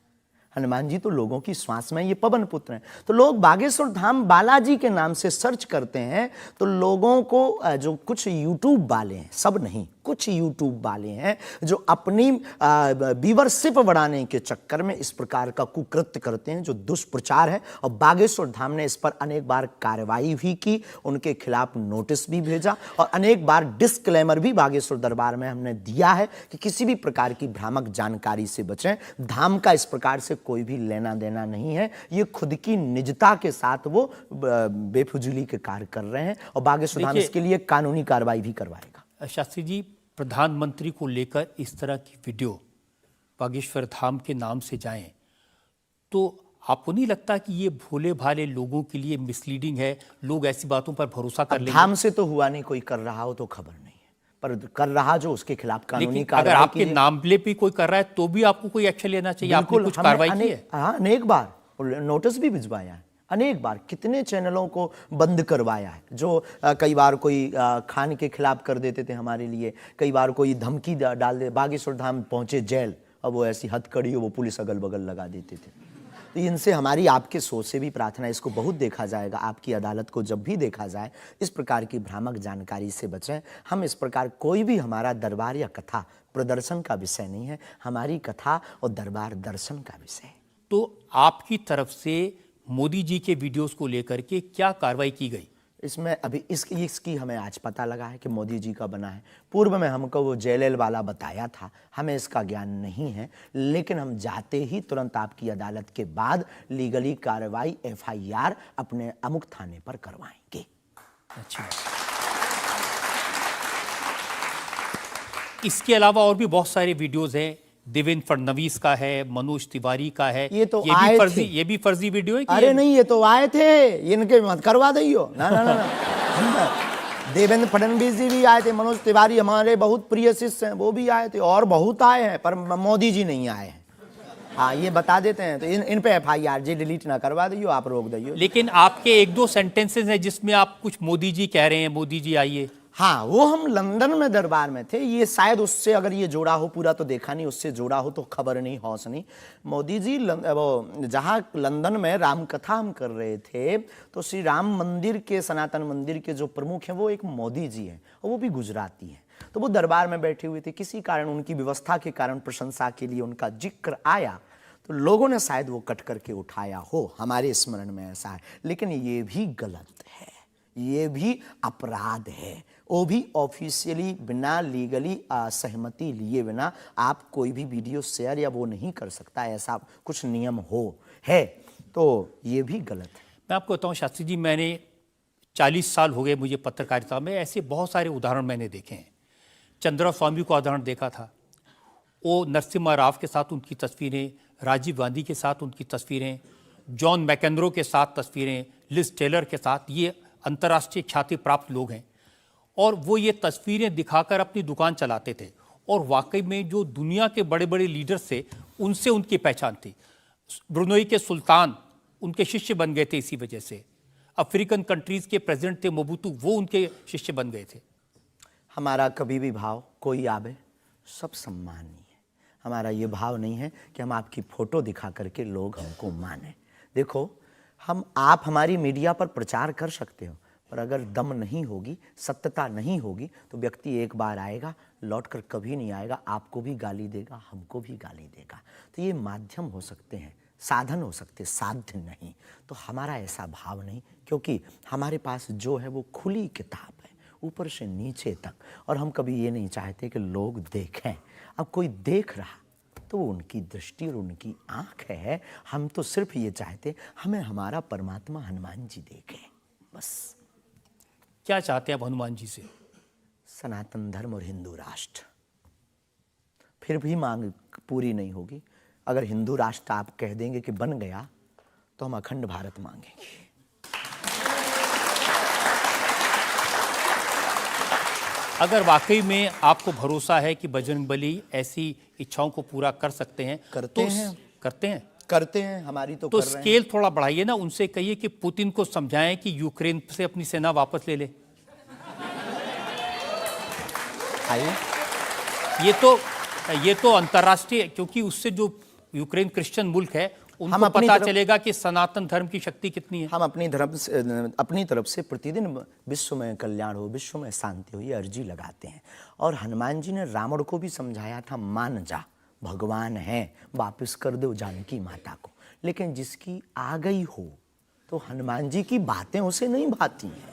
हनुमान जी तो लोगों की श्वास में, ये पवन पुत्र हैं। तो लोग बागेश्वर धाम बालाजी के नाम से सर्च करते हैं, तो लोगों को जो कुछ यूट्यूब वाले हैं, सब नहीं, कुछ यूट्यूब वाले हैं जो अपनी व्यूअरशिप बढ़ाने के चक्कर में इस प्रकार का कुकृत्य करते हैं, जो दुष्प्रचार है। और बागेश्वर धाम ने इस पर अनेक बार कार्रवाई भी की, उनके खिलाफ नोटिस भी भेजा, और अनेक बार डिस्क्लेमर भी बागेश्वर दरबार में हमने दिया है कि किसी भी प्रकार की भ्रामक जानकारी से बचें। धाम का इस प्रकार से कोई भी लेना देना नहीं है। ये खुद की निजता के साथ वो बेफुजूली के कार्य कर रहे हैं, और बागेश्वर धाम इसके लिए कानूनी कार्रवाई भी करवाएगा।
शास्त्री जी, प्रधानमंत्री को लेकर इस तरह की वीडियो बागेश्वर धाम के नाम से जाएं, तो आपको नहीं लगता कि ये भोले भाले लोगों के लिए मिसलीडिंग है? लोग ऐसी बातों पर भरोसा कर लेंगे।
धाम से तो हुआ नहीं, कोई कर रहा हो तो खबर नहीं है, पर कर रहा जो, उसके खिलाफ कानूनी कार्रवाई।
अगर आपके नामले पे कोई कर रहा है तो भी आपको कोई एक्शन लेना चाहिए। आपने कुछ कार्रवाई की है?
हाँ, अनेक बार नोटिस भी भिजवाया है, अनेक बार कितने चैनलों को बंद करवाया है, जो कई बार कोई खान के खिलाफ कर देते थे हमारे लिए, कई बार कोई धमकी डाल दे। बागेश्वर धाम पहुंचे जेल, अब वो ऐसी हथकड़ी हो, वो पुलिस अगल बगल लगा देते थे। तो इनसे हमारी आपके सोच से भी प्रार्थना है, इसको बहुत देखा जाएगा, आपकी अदालत को जब भी देखा जाए, इस प्रकार की भ्रामक जानकारी से बचें। हम इस प्रकार, कोई भी हमारा दरबार या कथा प्रदर्शन का विषय नहीं है, हमारी कथा और दरबार दर्शन का विषय है।
तो आपकी तरफ से मोदी जी के वीडियोस को लेकर के क्या कार्रवाई की गई?
इसमें अभी इसकी हमें आज पता लगा है कि मोदी जी का बना है। पूर्व में हमको वो जेएलएल वाला बताया था, हमें इसका ज्ञान नहीं है, लेकिन हम जाते ही तुरंत आपकी अदालत के बाद लीगली कार्रवाई एफआईआर अपने अमुक थाने पर करवाएंगे।
अच्छा, इसके अलावा और भी बहुत सारे वीडियोस हैं। देवेंद्र फडणवीस का है, मनोज तिवारी का है।
ये तो आए थे।
ये भी फर्जी वीडियो है?
अरे नहीं, ये तो आए थे, इनके मत करवा दियो ना ना ना, ना। देवेंद्र फडणवीस जी भी आए थे, मनोज तिवारी हमारे बहुत प्रिय शिष्य हैं, वो भी आए थे, और बहुत आए हैं, पर मोदी जी नहीं आए हैं। हाँ, ये बता देते हैं, तो इन पे एफआईआर जी डिलीट ना करवा दियो, आप रोक दियो।
लेकिन आपके 1-2 सेंटेंसेस हैं जिसमें आप कुछ मोदी जी कह रहे हैं, मोदी जी आइए।
हाँ, वो हम लंदन में दरबार में थे, ये शायद उससे अगर ये जोड़ा हो, पूरा तो देखा नहीं, उससे जोड़ा हो तो खबर नहीं, हौस नहीं। मोदी जी वो जहाँ लंदन में राम कथा हम कर रहे थे, तो श्री राम मंदिर के, सनातन मंदिर के जो प्रमुख हैं वो एक मोदी जी हैं, और वो भी गुजराती हैं। तो वो दरबार में बैठे हुए थे, किसी कारण उनकी व्यवस्था के कारण प्रशंसा के लिए उनका जिक्र आया, तो लोगों ने शायद वो कट करके उठाया हो, हमारे स्मरण में ऐसा है। लेकिन ये भी गलत है, ये भी अपराध है। वो भी ऑफिशियली, बिना लीगली सहमति लिए बिना आप कोई भी वीडियो शेयर या वो नहीं कर सकता, ऐसा कुछ नियम है, तो ये भी गलत है।
मैं आपको बताऊं शास्त्री जी, मैंने 40 साल हो गए मुझे पत्रकारिता में, ऐसे बहुत सारे उदाहरण मैंने देखे हैं। चंद्रा स्वामी का उदाहरण देखा था, वो नरसिम्हा राव के साथ उनकी तस्वीरें, राजीव गांधी के साथ उनकी तस्वीरें, जॉन मैकेंद्रो के साथ तस्वीरें, लिज टेलर के साथ, ये अंतर्राष्ट्रीय ख्याति प्राप्त लोग हैं, और वो ये तस्वीरें दिखाकर अपनी दुकान चलाते थे, और वाकई में जो दुनिया के बड़े बड़े लीडर्स थे उनसे उनकी पहचान थी। ब्रुनोई के सुल्तान उनके शिष्य बन गए थे इसी वजह से। अफ्रीकन कंट्रीज़ के प्रेसिडेंट थे मोबुतू, वो उनके शिष्य बन गए थे।
हमारा कभी भी भाव, कोई आवे सब सम्मानीय है। हमारा ये भाव नहीं है कि हम आपकी फ़ोटो दिखा करके लोग हमको माने। देखो, आप हमारी मीडिया पर प्रचार कर सकते हो, पर अगर दम नहीं होगी, सत्यता नहीं होगी, तो व्यक्ति एक बार आएगा, लौटकर कभी नहीं आएगा, आपको भी गाली देगा, हमको भी गाली देगा। तो ये माध्यम हो सकते हैं, साधन हो सकते, साध्य नहीं। तो हमारा ऐसा भाव नहीं, क्योंकि हमारे पास जो है वो खुली किताब है, ऊपर से नीचे तक, और हम कभी ये नहीं चाहते कि लोग देखें। अब कोई देख रहा तो वो उनकी दृष्टि और उनकी आंख है। हम तो सिर्फ ये चाहते हमें हमारा परमात्मा हनुमान जी देखे, बस।
क्या चाहते हैं आप हनुमान जी से?
सनातन धर्म और हिंदू राष्ट्र। फिर भी मांग पूरी नहीं होगी। अगर हिंदू राष्ट्र आप कह देंगे कि बन गया तो हम अखंड भारत मांगेंगे।
अगर वाकई में आपको भरोसा है कि बजरंगबली ऐसी इच्छाओं को पूरा कर सकते हैं,
करते हैं, हमारी तो
तो
कर रहे हैं।
स्केल थोड़ा बढ़ाइए ना, उनसे कहिए कि पुतिन को समझाएं कि यूक्रेन से अपनी सेना वापस ले ले।
आइए,
ये तो अंतर्राष्ट्रीय, क्योंकि उससे जो यूक्रेन क्रिश्चियन मुल्क है उनको पता चलेगा कि सनातन धर्म की शक्ति कितनी है।
हम अपनी तरफ से प्रतिदिन विश्व में कल्याण हो, विश्व में शांति हो, ये अर्जी लगाते हैं। और हनुमान जी ने रावण को भी समझाया था, मान जा भगवान है, वापस कर दो जानकी माता को। लेकिन जिसकी आ गई हो तो हनुमान जी की बातें उसे नहीं भाती हैं।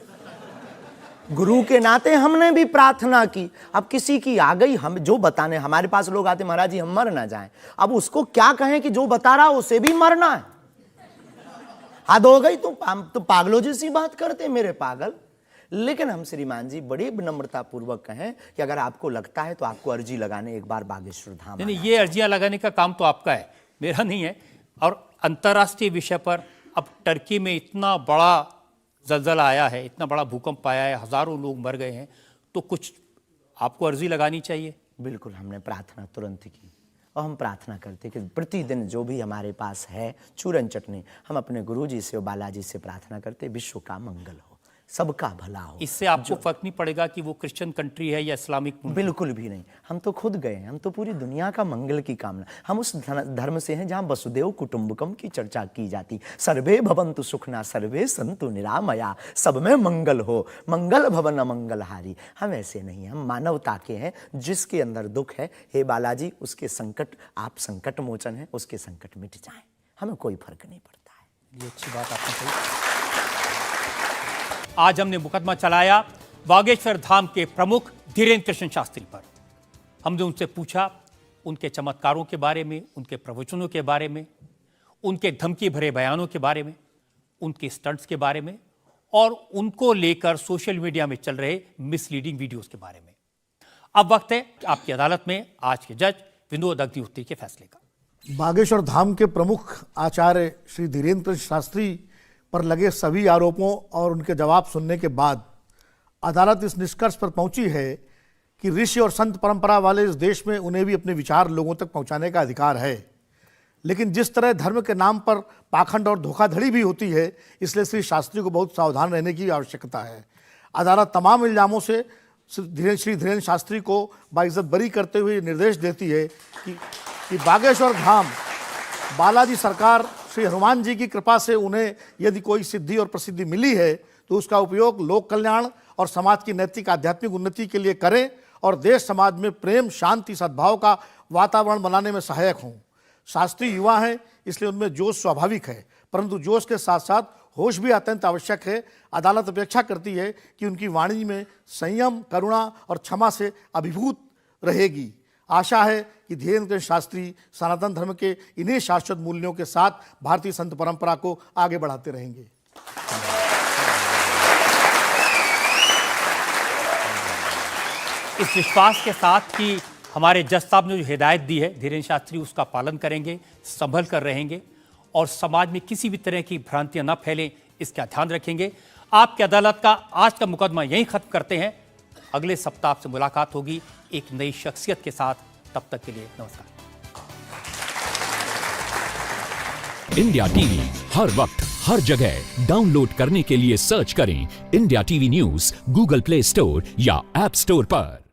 गुरु के नाते हमने भी प्रार्थना की। अब किसी की आ गई, हम जो बताने, हमारे पास लोग आते, महाराज जी हम मर ना जाएं। अब उसको क्या कहें कि जो बता रहा उसे भी मरना है। हद हो गई। तो हम तो पागलों जैसी बात करते मेरे पागल। लेकिन हम श्रीमान जी बड़े विनम्रता पूर्वक कहें कि अगर आपको लगता है तो आपको अर्जी लगाने एक बार बागेश्वर धाम।
नहीं, ये अर्जियां लगाने का काम तो आपका है, मेरा नहीं है। और अंतर्राष्ट्रीय विषय पर अब टर्की में इतना बड़ा जलजला आया है, इतना बड़ा भूकंप आया है, हजारों लोग मर गए हैं, तो कुछ आपको अर्जी लगानी चाहिए।
बिल्कुल, हमने प्रार्थना तुरंत की। और हम प्रार्थना करते कि प्रतिदिन जो भी हमारे पास है चूरन चटनी, हम अपने गुरुजी से और बालाजी से प्रार्थना करते विश्व का मंगल हो, सबका भला हो।
इससे आपको फर्क नहीं पड़ेगा कि वो क्रिश्चियन कंट्री है या इस्लामिक मुल्क?
बिल्कुल भी नहीं। हम तो खुद गए, हम तो पूरी दुनिया का मंगल की कामना। हम उस धर्म से हैं जहाँ वसुदेव कुटुंबकम की चर्चा की जाती। सर्वे भवन्तु सुखना सर्वे सन्तु निरामया, सब में मंगल हो, मंगल भवन अमंगलहारी। हम ऐसे नहीं हैं, हम मानवता के हैं। जिसके अंदर दुख है, हे बालाजी उसके संकट, आप संकट मोचन हैं, उसके संकट मिट जाएं, हमें कोई फर्क नहीं पड़ता है।
ये अच्छी बात आपने कही। आज हमने मुकदमा चलाया बागेश्वर धाम के प्रमुख धीरेन्द्र कृष्ण शास्त्री पर। हमने उनसे पूछा उनके चमत्कारों के बारे में, उनके प्रवचनों के बारे में, उनके धमकी भरे बयानों के बारे में, उनके स्टंट्स के बारे में और उनको लेकर सोशल मीडिया में चल रहे मिसलीडिंग वीडियोस के बारे में। अब वक्त है आपकी अदालत में आज के जज विनोद अग्निहोत्री के फैसले का।
बागेश्वर धाम के प्रमुख आचार्य श्री धीरेन्द्र कृष्ण शास्त्री पर लगे सभी आरोपों और उनके जवाब सुनने के बाद अदालत इस निष्कर्ष पर पहुंची है कि ऋषि और संत परंपरा वाले इस देश में उन्हें भी अपने विचार लोगों तक पहुंचाने का अधिकार है। लेकिन जिस तरह धर्म के नाम पर पाखंड और धोखाधड़ी भी होती है, इसलिए श्री शास्त्री को बहुत सावधान रहने की आवश्यकता है। अदालत तमाम इल्जामों से श्री धीरेन्द्र शास्त्री को बाइज्जत बरी करते हुए निर्देश देती है कि बागेश्वर धाम बालाजी सरकार श्री हनुमान जी की कृपा से उन्हें यदि कोई सिद्धि और प्रसिद्धि मिली है तो उसका उपयोग लोक कल्याण और समाज की नैतिक आध्यात्मिक उन्नति के लिए करें और देश समाज में प्रेम, शांति, सद्भाव का वातावरण बनाने में सहायक हों। शास्त्री युवा हैं, इसलिए उनमें जोश स्वाभाविक है, परंतु जोश के साथ साथ होश भी अत्यंत आवश्यक है। अदालत अपेक्षा करती है कि उनकी वाणी में संयम, करुणा और क्षमा से अभिभूत रहेगी। आशा है कि धीरेन्द्र कृष्ण शास्त्री सनातन धर्म के इन्हीं शाश्वत मूल्यों के साथ भारतीय संत परंपरा को आगे बढ़ाते रहेंगे।
इस विश्वास के साथ कि हमारे जज साहब ने जो हिदायत दी है धीरेन्द्र शास्त्री उसका पालन करेंगे, संभल कर रहेंगे और समाज में किसी भी तरह की भ्रांतियां न फैलें, इसका ध्यान रखेंगे। आपकी अदालत का आज का मुकदमा यहीं खत्म करते हैं। अगले सप्ताह आपसे मुलाकात होगी एक नई शख्सियत के साथ। तब तक के लिए नमस्कार।
इंडिया टीवी हर वक्त हर जगह डाउनलोड करने के लिए सर्च करें India TV news Google play store या ऐप स्टोर पर।